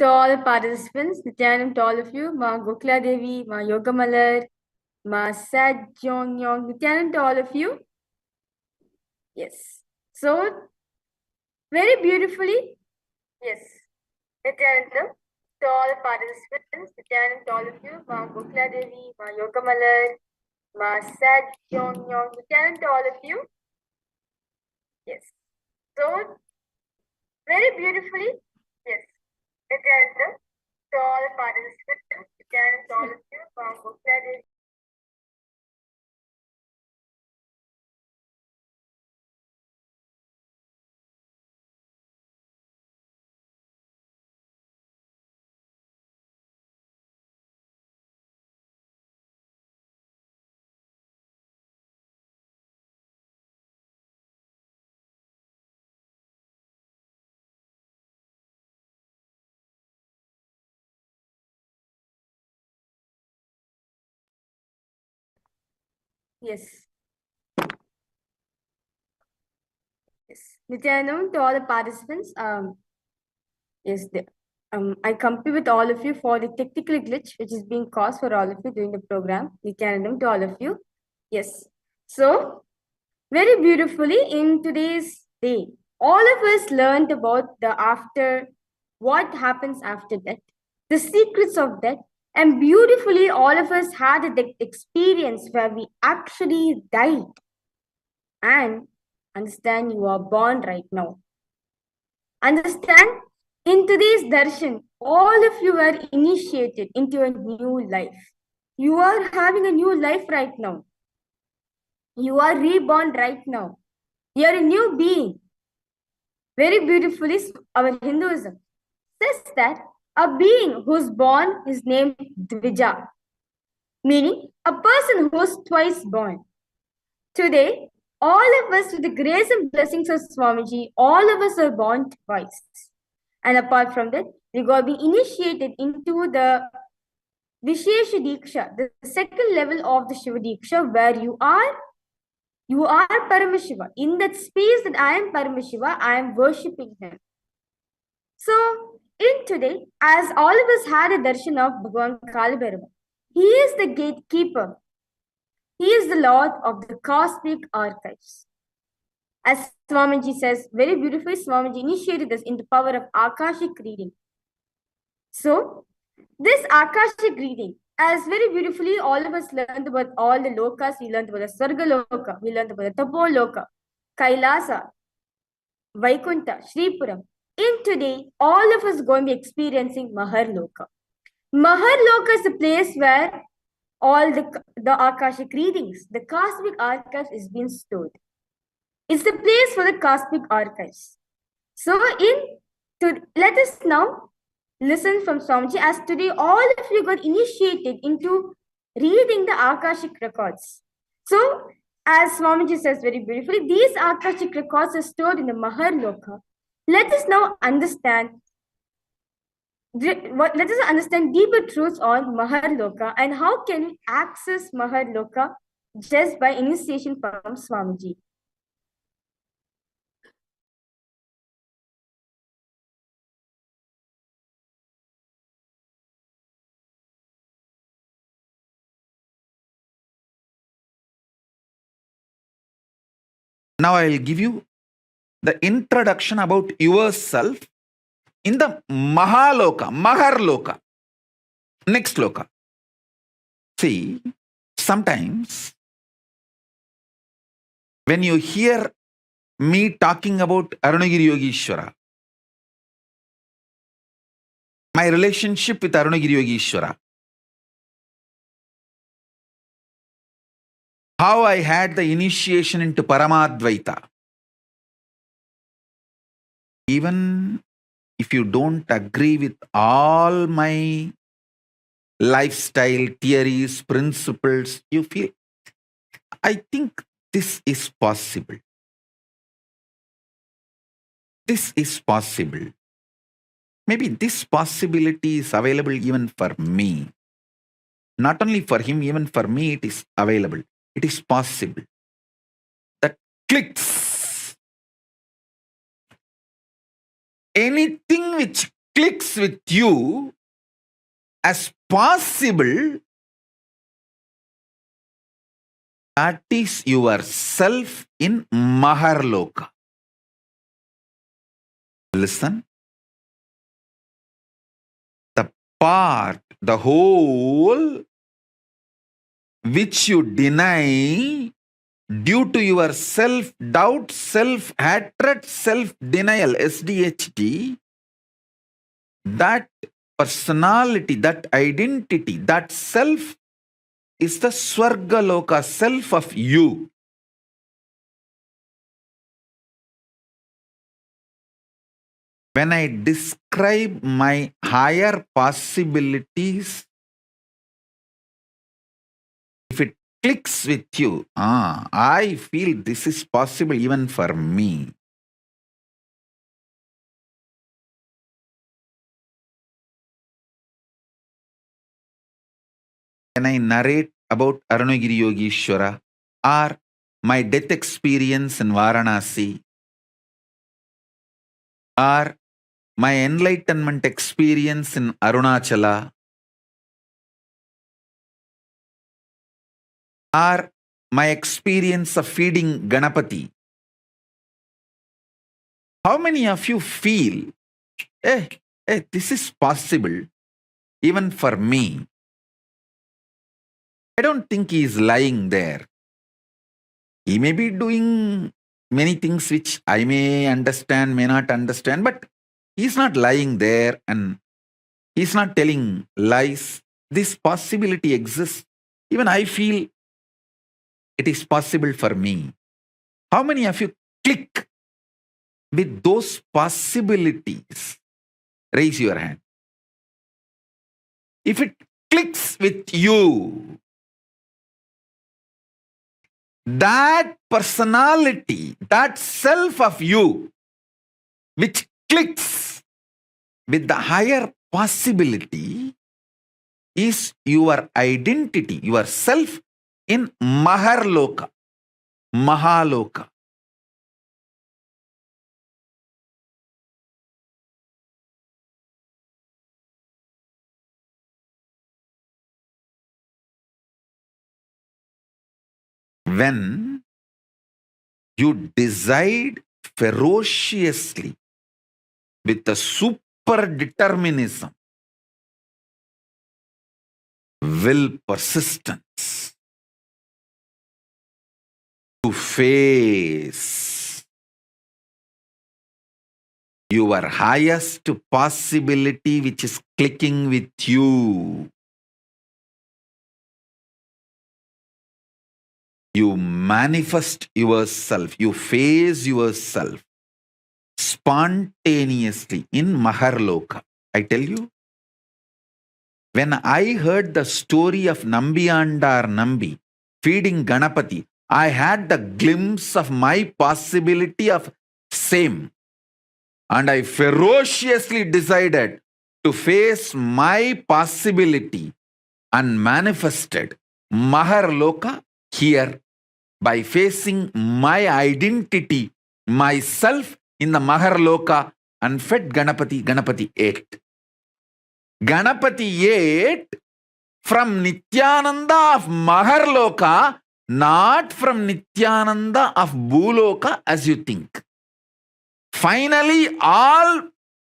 to all the participants, Nithyanandam to all of you, Ma Gokla Devi, Ma Yogamalar, Ma Sad Yong Yong, Nithyanandam to all of you. Yes. So, very beautifully, yes. Nithyanandam to all the participants, Nithyanandam to all of you, Ma Gokla Devi, Ma Yogamalar, Ma Sad Yong Yong, Nithyanandam to all of you. Yes. So, very beautifully, yes. Nithyanandam to all the participants, Nithyanandam to all of you, Ma Gokla Devi. Yes. Yes. Nithyanandam to all the participants. Yes, I compete with all of you for the technical glitch which is being caused for all of you during the program. Nithyanandam to all of you. Yes. So, very beautifully in today's day, all of us learned about the after, what happens after death, the secrets of death, and beautifully all of us had the experience where we actually died. And understand you are born right now. Understand, in today's darshan, all of you are initiated into a new life. You are having a new life right now. You are reborn right now. You are a new being. Very beautifully, our Hinduism says that a being who's born is named Dvija, meaning a person who's twice born. Today, all of us, with the grace and blessings of Swamiji, all of us are born twice. And apart from that, we got to be initiated into the Vishesha Diksha, the second level of the Shiva Diksha, where you are Paramashiva. In that space that I am Paramashiva, I am worshipping him. So, in today, as all of us had a darshan of Bhagavan Kalabhairava, he is the gatekeeper. He is the Lord of the cosmic archives. As Swamiji says, very beautifully, Swamiji initiated us in the power of Akashic reading. So, this Akashic reading, as very beautifully all of us learned about all the lokas, we learned about the Sarga Loka, we learned about the Tapo Loka, Kailasa, Vaikunta, Shripuram. In today, all of us going to be experiencing Maharloka. Maharloka is the place where all the Akashic readings, the cosmic archives is being stored. It's the place for the cosmic archives. So let us now listen from Swamiji, as today all of you got initiated into reading the Akashic records. So, as Swamiji says very beautifully, these Akashic records are stored in the Maharloka. Let us now understand deeper truths on Maharloka and how can we access Maharloka just by initiation from Swamiji. Now I will give you the introduction about yourself in the Mahaloka, Maharloka. Next loka. See, sometimes when you hear me talking about Arunagiri Yogishwara, my relationship with Arunagiri Yogishwara, how I had the initiation into Paramadvaita. Even if you don't agree with all my lifestyle, theories, principles, you feel, I think this is possible. This is possible. Maybe this possibility is available even for me. Not only for him, even for me, it is available. It is possible. That clicks. Anything which clicks with you as possible, that is yourself in Maharloka. Listen. The part, the whole which you deny due to your self-doubt, self-hatred, self-denial, SDHD, that personality, that identity, that self is the Swargaloka, self of you. When I describe my higher possibilities, if it clicks with you, I feel this is possible even for me. When I narrate about Arunagiri Yogishwara or my death experience in Varanasi or my enlightenment experience in Arunachala or my experience of feeding Ganapati, how many of you feel, this is possible even for me? I don't think he is lying there. He may be doing many things which I may understand, may not understand, but he's not lying there and he's not telling lies. This possibility exists. Even I feel it is possible for me. How many of you click with those possibilities? Raise your hand. If it clicks with you, that personality, that self of you, which clicks with the higher possibility, is your identity, your self in Maharloka, Mahaloka. when you decide ferociously with a super determinism, will, persistence to face your highest possibility which is clicking with you. You manifest yourself, you face yourself spontaneously in Maharloka. I tell you, when I heard the story of Nambiyandar Nambi feeding Ganapati, I had the glimpse of my possibility of same. And I ferociously decided to face my possibility and manifested Maharloka here by facing my identity, myself in the Maharloka, and fed Ganapati. Ganapati ate. Ganapati ate from Nithyananda of Maharloka, not from Nithyananda of Bhuloka as you think. Finally, all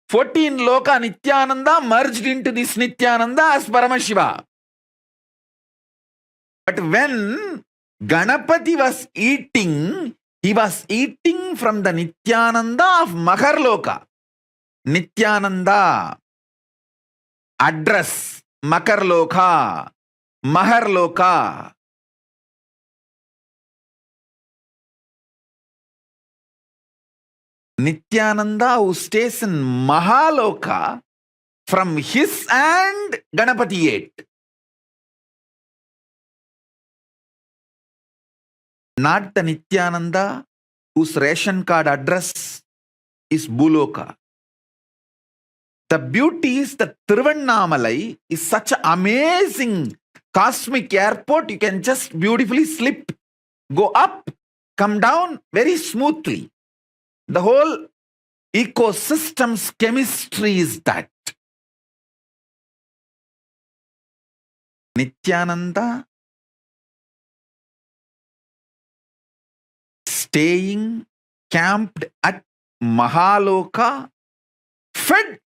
14 Loka Nithyananda merged into this Nithyananda as Paramashiva. But when Ganapati was eating, he was eating from the Nithyananda of Maharloka. Nithyananda, address, Makarloka, Maharloka. Nithyananda who stays in Mahaloka, from his hand Ganapati ate. Not the Nithyananda whose ration card address is Bhuloka. The beauty is that Tiruvannamalai is such an amazing cosmic airport. You can just beautifully slip, go up, come down very smoothly. The whole ecosystem's chemistry is that. Nithyananda staying camped at Mahaloka, fed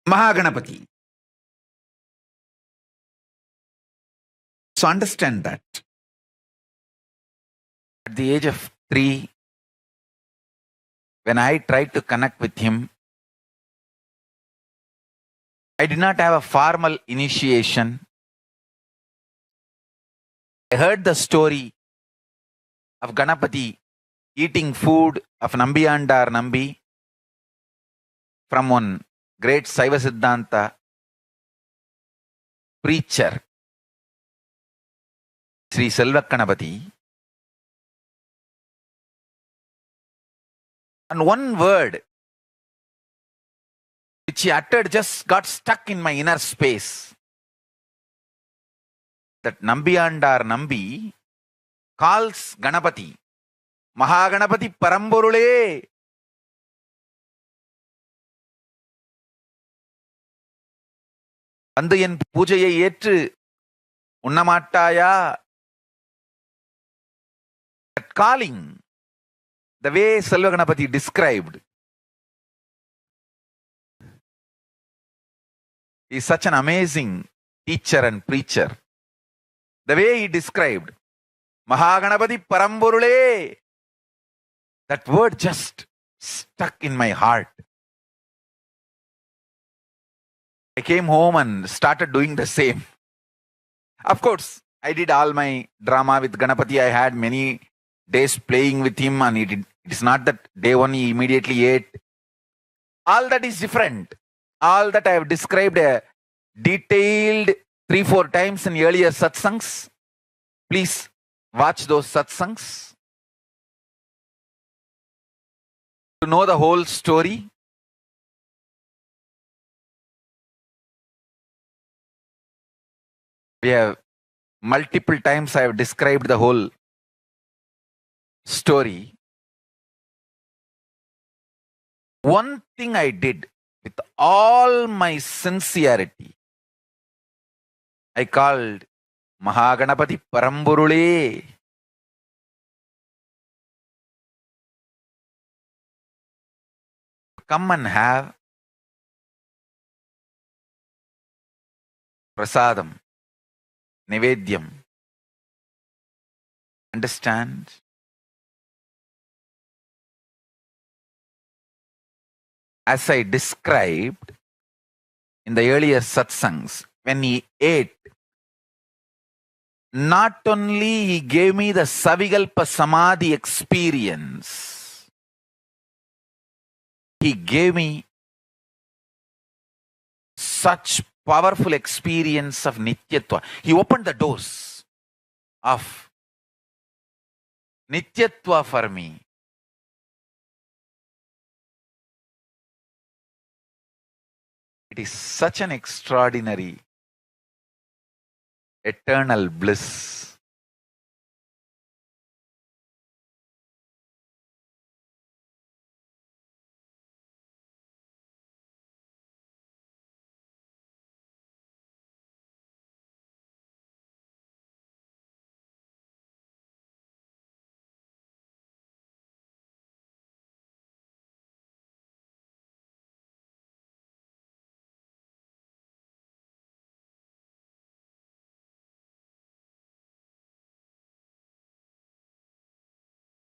Mahaganapati. So understand that. At the age of 3, when I tried to connect with him, I did not have a formal initiation. I heard the story of Ganapati eating food of Nambiyandar Nambi from one great Saiva Siddhanta preacher, Sri Selvakanapati. And one word which he uttered just got stuck in my inner space. That Nambiyandar Nambi calls Ganapati, Mahaganapati Paramborule. வந்து என் பூஜையை ஏற்று உண்ணமாட்டாயா? That calling, the way Selvaganapati described, is such an amazing teacher and preacher. The way he described, Mahaganapati Paramborule, that word just stuck in my heart. I came home and started doing the same. Of course, I did all my drama with Ganapati. I had many days playing with him, and it is not that day one he immediately ate. All that is different. All that I have described detailed 3-4 times in earlier satsangs. Please watch those satsangs to know the whole story. We have multiple times I have described the whole story. One thing I did with all my sincerity, I called Mahaganapati Paramburule. come and have prasadam, nivedyam. Understand? As I described in the earlier satsangs, when he ate, not only he gave me the Savikalpa Samadhi experience, he gave me such powerful experience of Nityatva. He opened the doors of Nityatva for me. It is such an extraordinary, eternal bliss.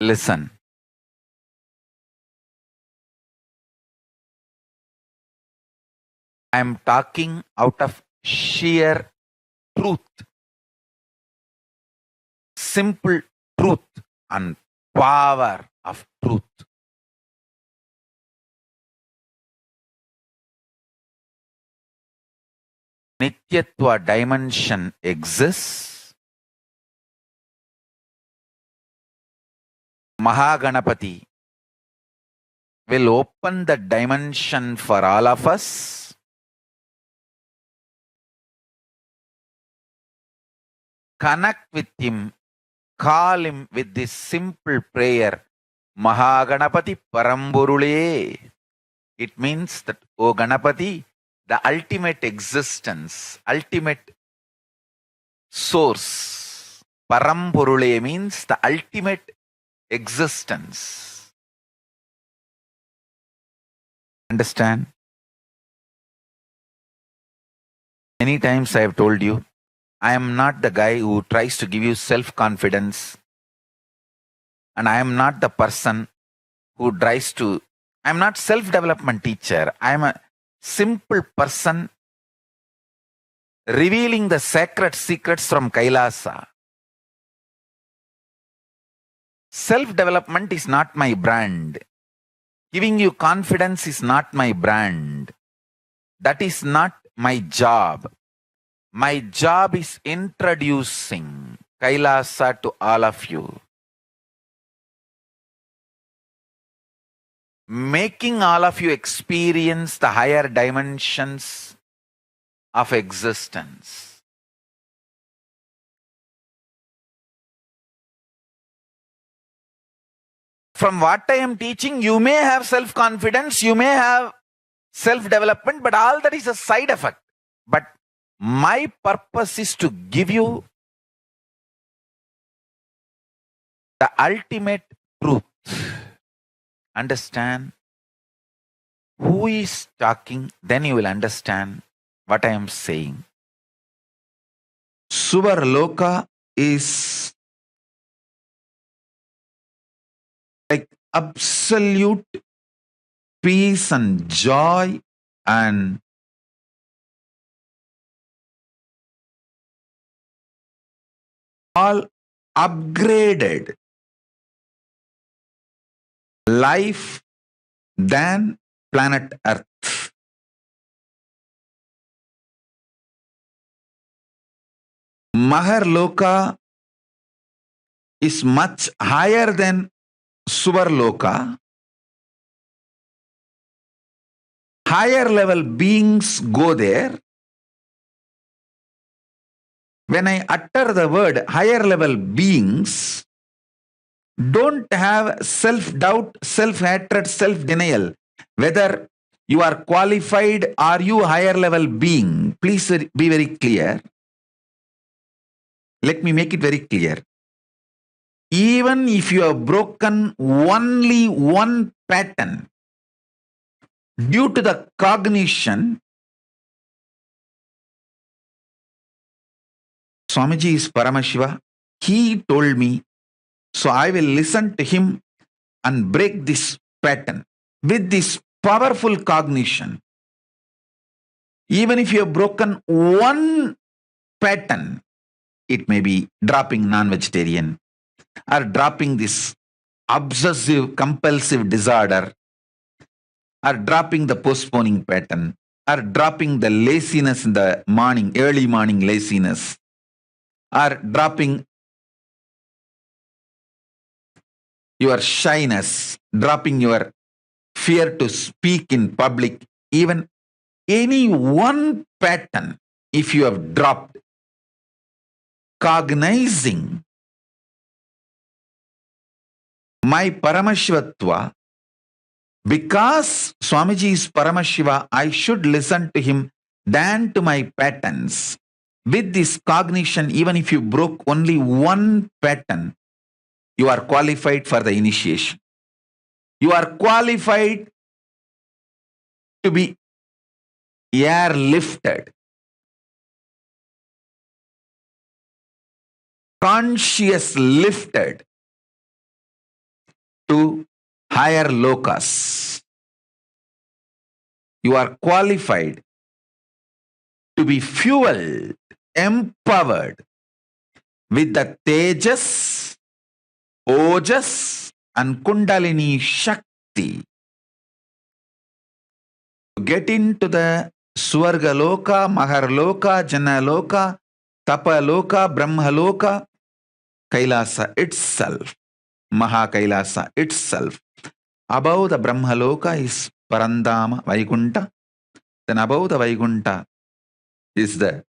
Listen. I am talking out of sheer truth, simple truth and power of truth. Nityatva dimension exists. Mahaganapati will open the dimension for all of us. Connect with him, call him with this simple prayer, Mahaganapati Paramburule. It means that, O Ganapati, the ultimate existence, ultimate source. Paramburule means the ultimate existence. Understand? Many times I have told you, I am not the guy who tries to give you self-confidence, and I am not the person who tries to, I am not self-development teacher. I am a simple person revealing the sacred secrets from Kailasa. Self-development is not my brand. Giving you confidence is not my brand. That is not my job. My job is introducing Kailasa to all of you. Making all of you experience the higher dimensions of existence. From what I am teaching, you may have self-confidence, you may have self-development, but all that is a side effect. But my purpose is to give you the ultimate truth. Understand who is talking, then you will understand what I am saying. Suvarloka is like absolute peace and joy and all upgraded life than planet Earth. Maharloka is much higher than Suvarloka. Higher level beings go there. When I utter the word higher level beings, don't have self-doubt, self-hatred, self-denial. Whether you are qualified, are you higher level being? Please be very clear. Let me make it very clear. Even if you have broken only one pattern, due to the cognition, Swamiji is Paramashiva. He told me, so I will listen to him and break this pattern with this powerful cognition. Even if you have broken one pattern, it may be dropping non-vegetarian or dropping this obsessive compulsive disorder or dropping the postponing pattern or dropping the laziness in the morning, early morning laziness, or dropping your shyness, dropping your fear to speak in public, even any one pattern, if you have dropped, cognizing my Paramashivatva, because Swamiji is Paramashiva, I should listen to him than to my patterns. With this cognition, even if you broke only one pattern, you are qualified for the initiation. You are qualified to be airlifted, conscious lifted to higher locus. You are qualified to be fueled, empowered with the Tejas, Ojas and Kundalini Shakti to get into the Swargaloka, Maharloka, Janaloka, Tapaloka, Brahmaloka, Kailasa itself, Mahakailasa itself. Above the Brahmaloka is Parandama, Vaikunta. Then above the Vaikunta is the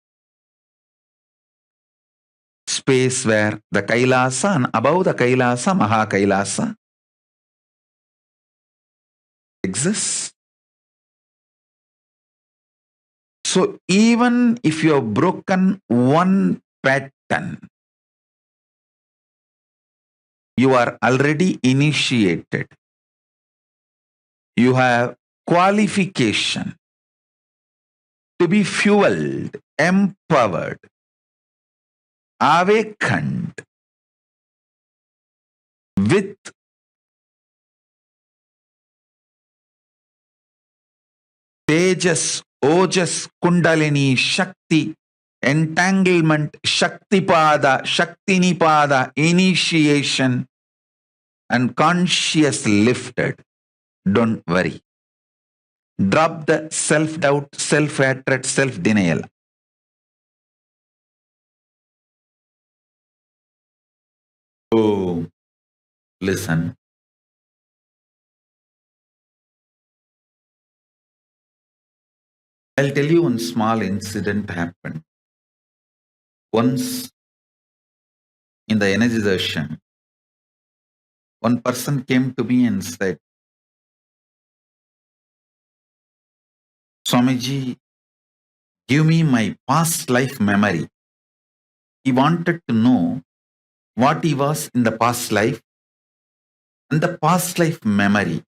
space where the Kailasa, and above the Kailasa, Mahakailasa exists. So even if you have broken one pattern, you are already initiated. You have qualification to be fueled, empowered, awakened with Tejas, Ojas, Kundalini, Shakti, entanglement, Shaktipada, Shaktinipada, initiation, and conscious lifted. Don't worry. Drop the self-doubt, self-hatred, self-denial. Oh, listen. I'll tell you one small incident happened. Once in the energy session, one person came to me and said, Swamiji, give me my past life memory. He wanted to know what he was in the past life and the past life memory.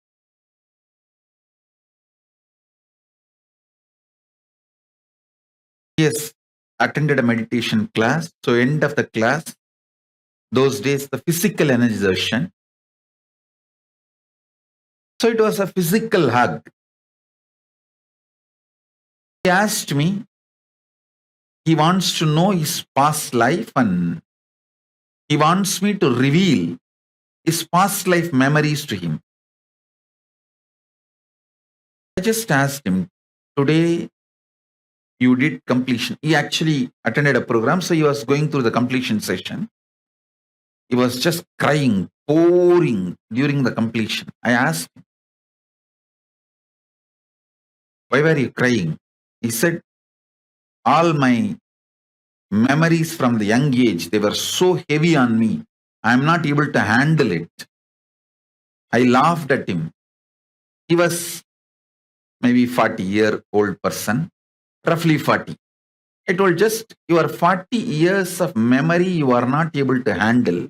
He has attended a meditation class. So end of the class, those days, the physical energy session. So it was a physical hug. He asked me, he wants to know his past life and he wants me to reveal his past life memories to him. I just asked him, today you did completion. He actually attended a program, so he was going through the completion session. He was just crying, pouring during the completion. I asked him, why were you crying? He said, all my memories from the young age, they were so heavy on me. I am not able to handle it. I laughed at him. He was maybe 40-year-old person, roughly 40. I told, just your 40 years of memory you are not able to handle.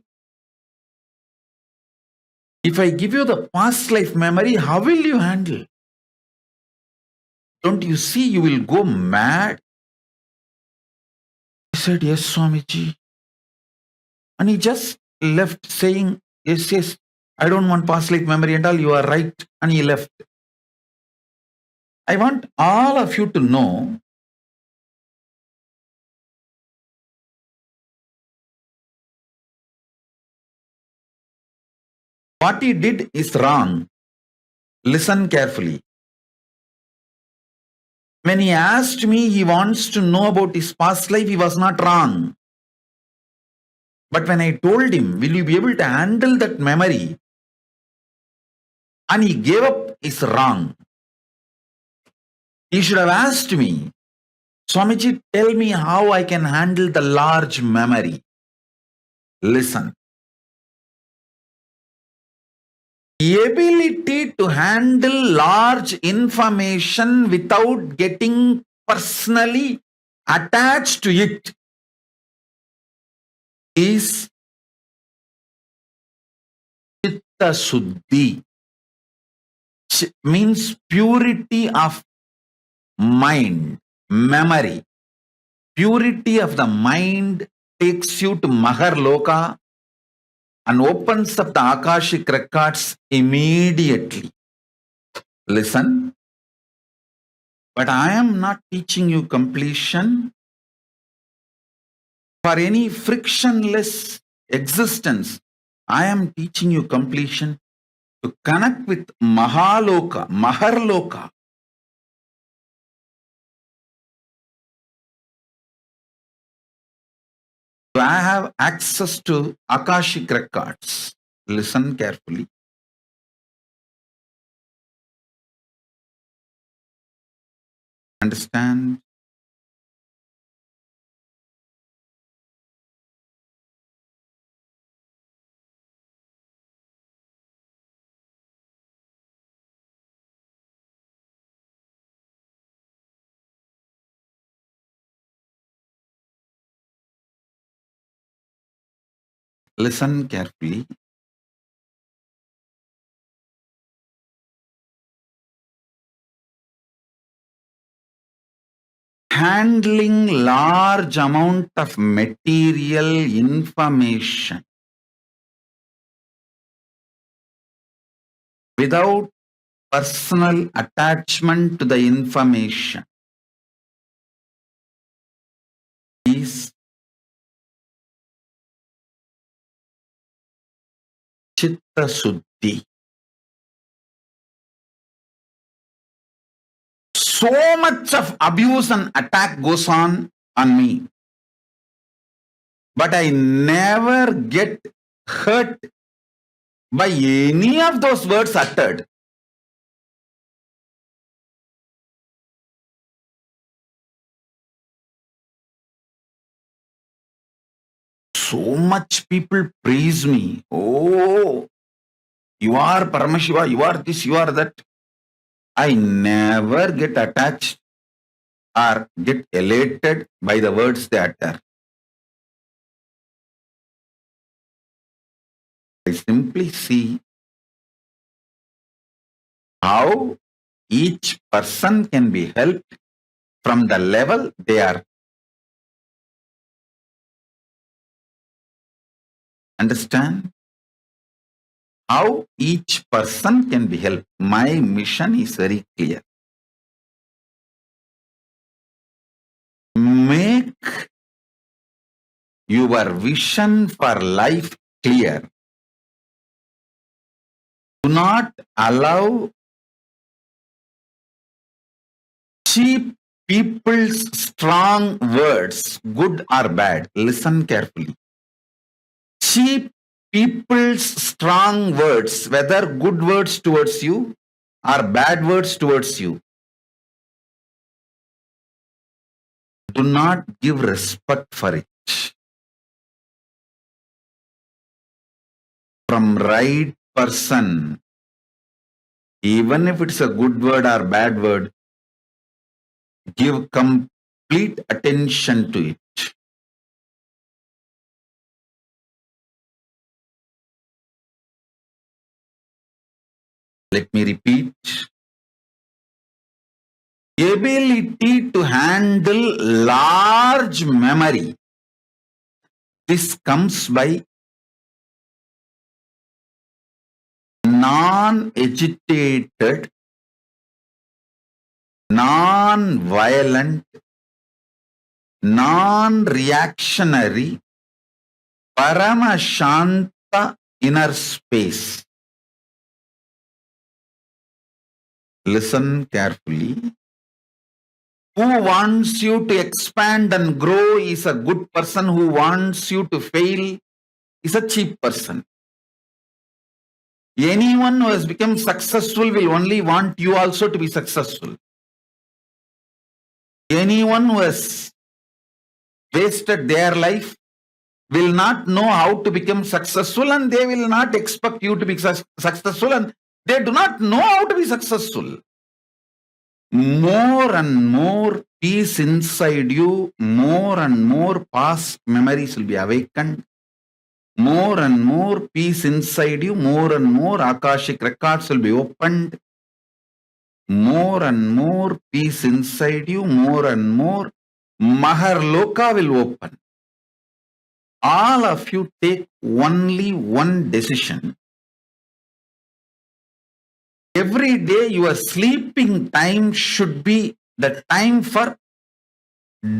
If I give you the past life memory, how will you handle? Don't you see you will go mad? He said, yes, Swamiji. And he just left saying, yes, yes, I don't want past life memory and all, you are right. And he left. I want all of you to know what he did is wrong. Listen carefully. When he asked me, he wants to know about his past life, he was not wrong. But when I told him, will you be able to handle that memory? And he gave up, is wrong. He should have asked me, Swamiji, tell me how I can handle the large memory. Listen. Ability to handle large information without getting personally attached to it is chitta suddhi, means purity of mind, memory. Purity of the mind takes you to Mahar Loka and opens up the Akashic records immediately. Listen, but I am not teaching you completion. For any frictionless existence, I am teaching you completion to connect with Mahaloka, Maharloka. So I have access to Akashic records. Listen carefully. Understand? Listen carefully. Handling large amount of material information without personal attachment to the information is chitta suddhi. So much of abuse and attack goes on me, but I never get hurt by any of those words uttered. So much people praise me. Oh, you are Paramashiva, you are this, you are that. I never get attached or get elated by the words they utter. I simply see how each person can be helped from the level they are. Understand? How each person can be helped. My mission is very clear. Make your vision for life clear. Do not allow cheap people's strong words, good or bad. Listen carefully. Cheap people's strong words, whether good words towards you or bad words towards you, do not give respect for it. From right person, even if it's a good word or bad word, give complete attention to it. Let me repeat. ability to handle large memory. This comes by non-agitated, non-violent, non-reactionary, Paramashanta inner space. Listen carefully. Who wants you to expand and grow is a good person. Who wants you to fail is a cheap person. Anyone who has become successful will only want you also to be successful. Anyone who has wasted their life will not know how to become successful, and they will not expect you to be successful, and they do not know how to be successful. More and more peace inside you, more and more past memories will be awakened. More and more peace inside you, more and more Akashic records will be opened. More and more peace inside you, more and more Maharloka will open. All of you take only one decision. Every day your sleeping time should be the time for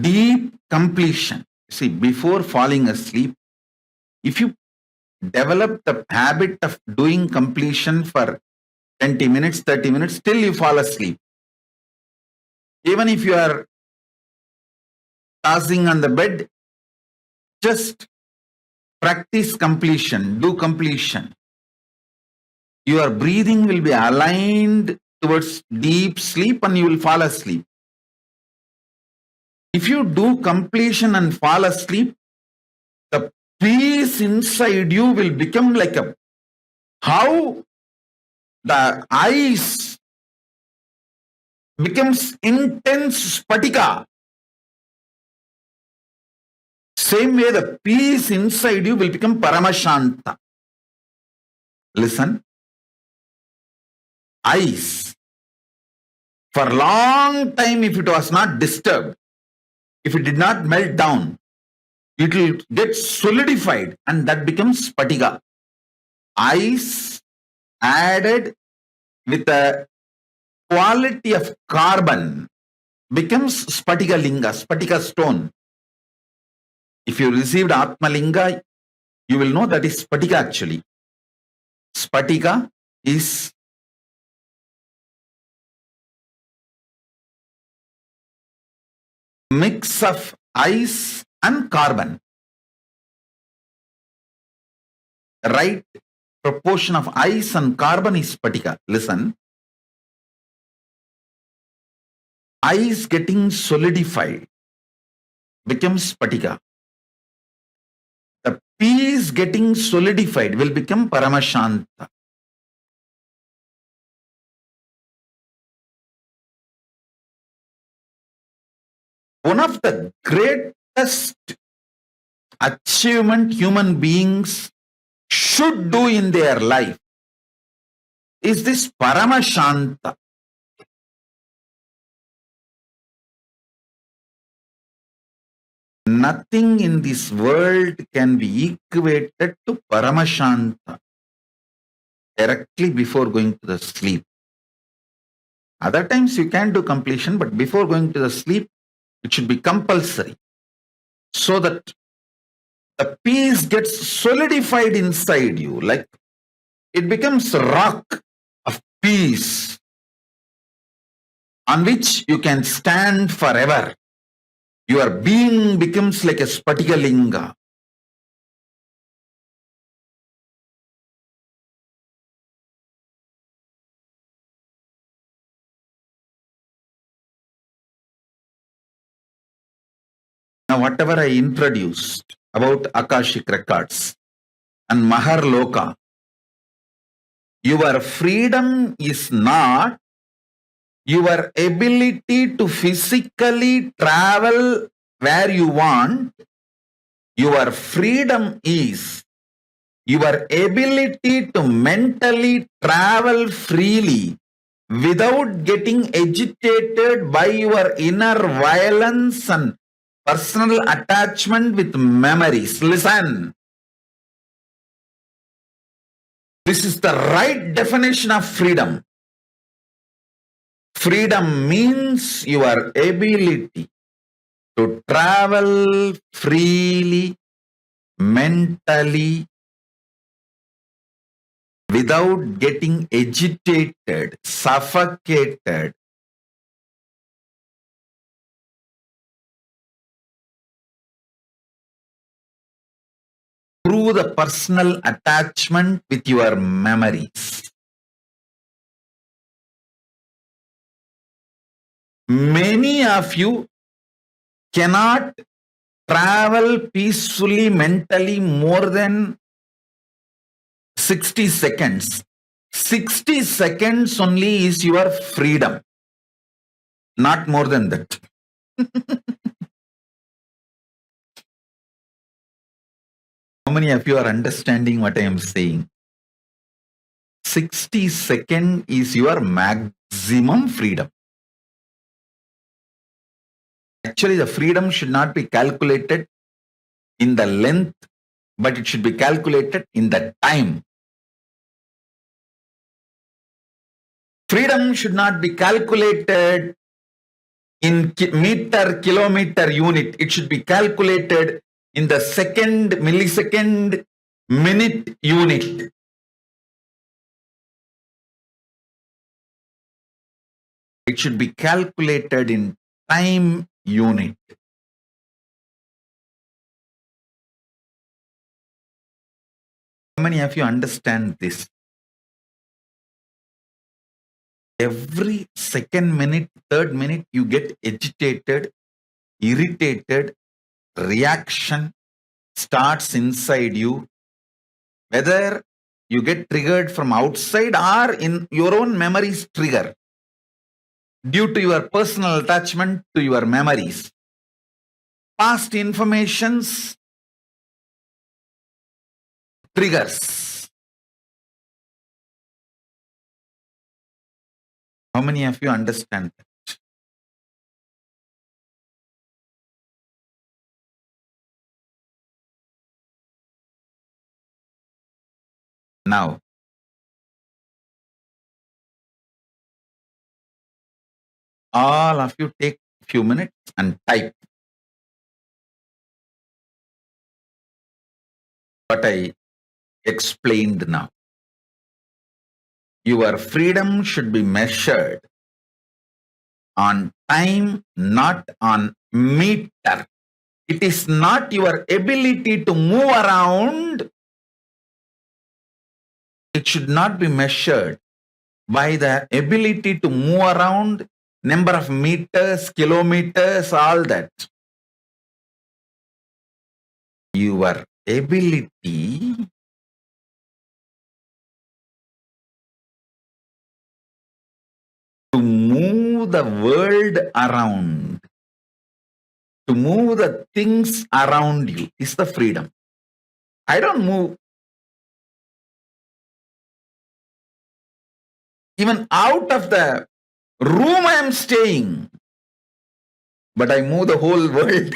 deep completion. See, before falling asleep, if you develop the habit of doing completion for 20 minutes, 30 minutes, till you fall asleep. Even if you are tossing on the bed, just practice completion, do completion. Your breathing will be aligned towards deep sleep and you will fall asleep. If you do completion and fall asleep, the peace inside you will become like how the ice becomes intense spatika. Same way the peace inside you will become Paramashanta. Listen. Ice. For a long time, if it was not disturbed, if it did not melt down, it will get solidified and that becomes spatika. Ice added with a quality of carbon becomes spatika linga, spatika stone. If you received Atma Linga, you will know that is spatika actually. Spatika is mix of ice and carbon. The right proportion of ice and carbon is spatika. Listen. Ice getting solidified becomes spatika. The peace getting solidified will become Paramashanta. One of the greatest achievement human beings should do in their life is this Paramashanta. Nothing in this world can be equated to Paramashanta directly before going to the sleep. Other times you can do completion, but before going to the sleep, it should be compulsory so that the peace gets solidified inside you, like it becomes a rock of peace on which you can stand forever. Your being becomes like a spatika linga. Now, whatever I introduced about Akashic records and Maharloka, your freedom is not your ability to physically travel where you want. Your freedom is your ability to mentally travel freely without getting agitated by your inner violence and personal attachment with memories. Listen. This is the right definition of freedom. Freedom means your ability to travel freely, mentally, without getting agitated, suffocated, through the personal attachment with your memories. Many of you cannot travel peacefully, mentally more than 60 seconds. 60 seconds only is your freedom. Not more than that. How many of you are understanding what I am saying? 60 seconds is your maximum freedom. Actually, the freedom should not be calculated in the length, but it should be calculated in the time. Freedom should not be calculated in meter, kilometer, unit. It should be calculated in the second, millisecond, minute unit. It should be calculated in time unit. How many of you understand this? Every second minute, third minute, you get agitated, irritated, reaction starts inside you. Whether you get triggered from outside or in your own memories trigger due to your personal attachment to your memories. Past informations triggers. How many of you understand that? Now, all of you take a few minutes and type what I explained now. Your freedom should be measured on time, not on meter. It is not your ability to move around. It should not be measured by the ability to move around, number of meters, kilometers, all that. Your ability to move the world around, to move the things around you is the freedom. I don't move even out of the room I am staying, but I move the whole world.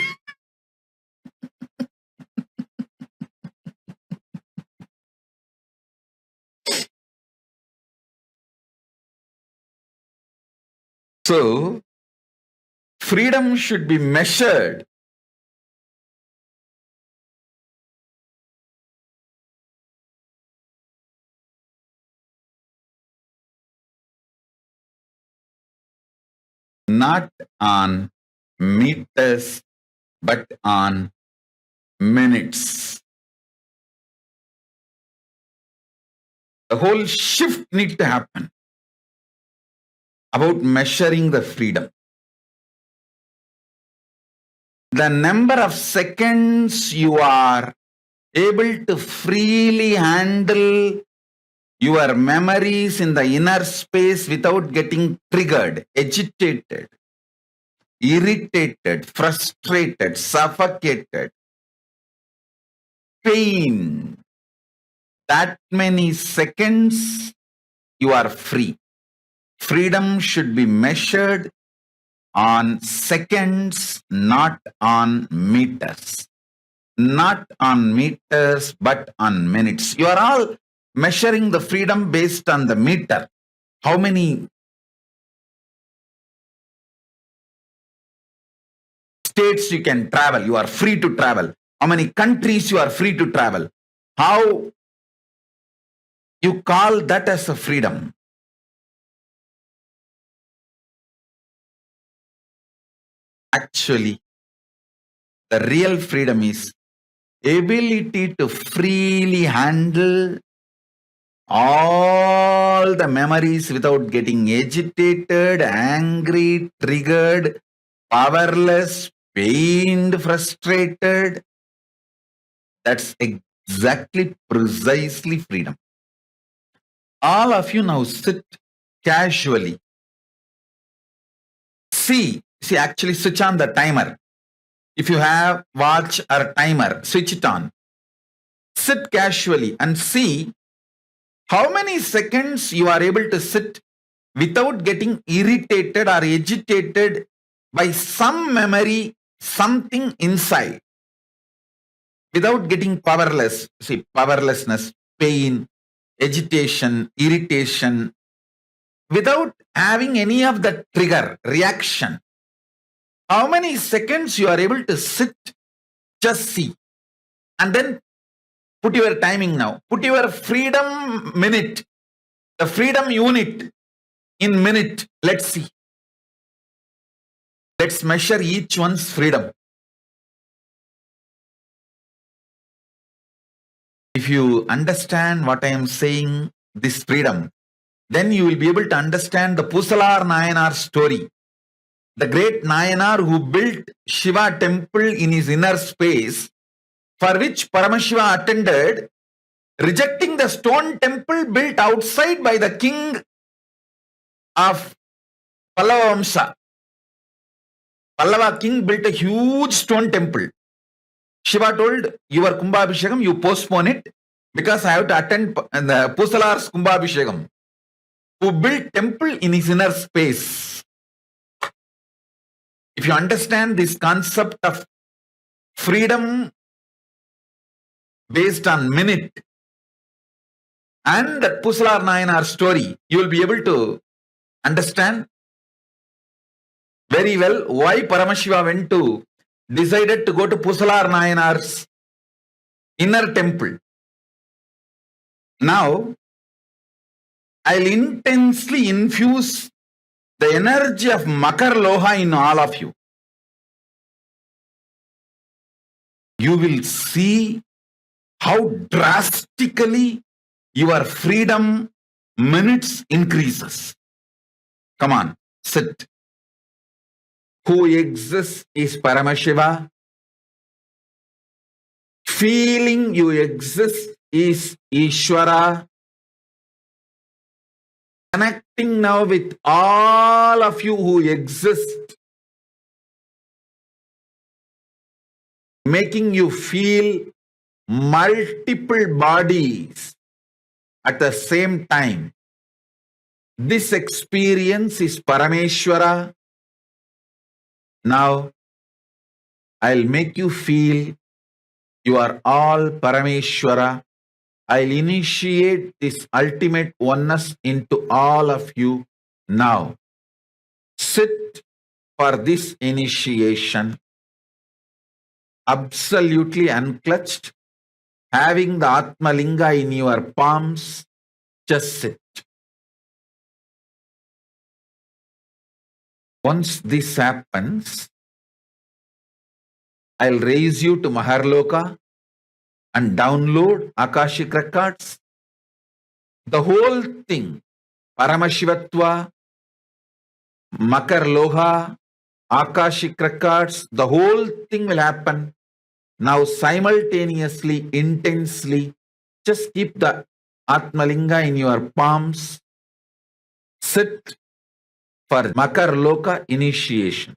So, freedom should be measured not on meters, but on minutes. The whole shift needs to happen about measuring the freedom. The number of seconds you are able to freely handle your memories in the inner space without getting triggered, agitated, irritated, frustrated, suffocated, pain. That many seconds you are free. freedom should be measured on seconds, not on meters. Not on meters, but on minutes. You are all measuring the freedom based on the meter. How many states you can travel? You are free to travel. How many countries you are free to travel? How you call that as a freedom? Actually, the real freedom is ability to freely handle all the memories without getting agitated, angry, triggered, powerless, pained, frustrated. That's exactly, precisely freedom. All of you now sit casually. See, actually switch on the timer. If you have watch or timer, switch it on. Sit casually and see how many seconds you are able to sit without getting irritated or agitated by some memory, something inside, without getting powerless. See, powerlessness, pain, agitation, irritation, without having any of the trigger, reaction. How many seconds you are able to sit, just see. And then put your timing now. Put your freedom minute, the freedom unit in minute. Let's see. Let's measure each one's freedom. If you understand what I am saying, this freedom, then you will be able to understand the Pusalar Nayanar story. The great Nayanar who built Shiva temple in his inner space, for which Paramashiva attended, rejecting the stone temple built outside by the king of Pallava Vamsa. Pallava king built a huge stone temple. Shiva told, your Kumbhabhishekam, you postpone it because I have to attend the Pusalar's Kumbhabhishekam, who built temple in his inner space. If you understand this concept of freedom based on minute and that Pusalar Nayanar story, you will be able to understand very well why Paramashiva decided to go to Pusalar Nayanar's inner temple. Now, I'll intensely infuse the energy of Makar Loha in all of you. You will see how drastically your freedom minutes increases. Come on, sit. Who exists is Paramashiva. Feeling you exist is Ishvara. Connecting now with all of you who exist, making you feel multiple bodies at the same time. This experience is Parameshwara. Now, I'll make you feel you are all Parameshwara. I'll initiate this ultimate oneness into all of you now. Sit for this initiation, absolutely unclutched, having the Atmalinga in your palms. Just sit. Once this happens, I'll raise you to Maharloka and download Akashic records. The whole thing, Paramashivatva, Makar Loha, Akashic records, the whole thing will happen now simultaneously, intensely. Just keep the Atmalinga in your palms. Sit for Makar Loka initiation.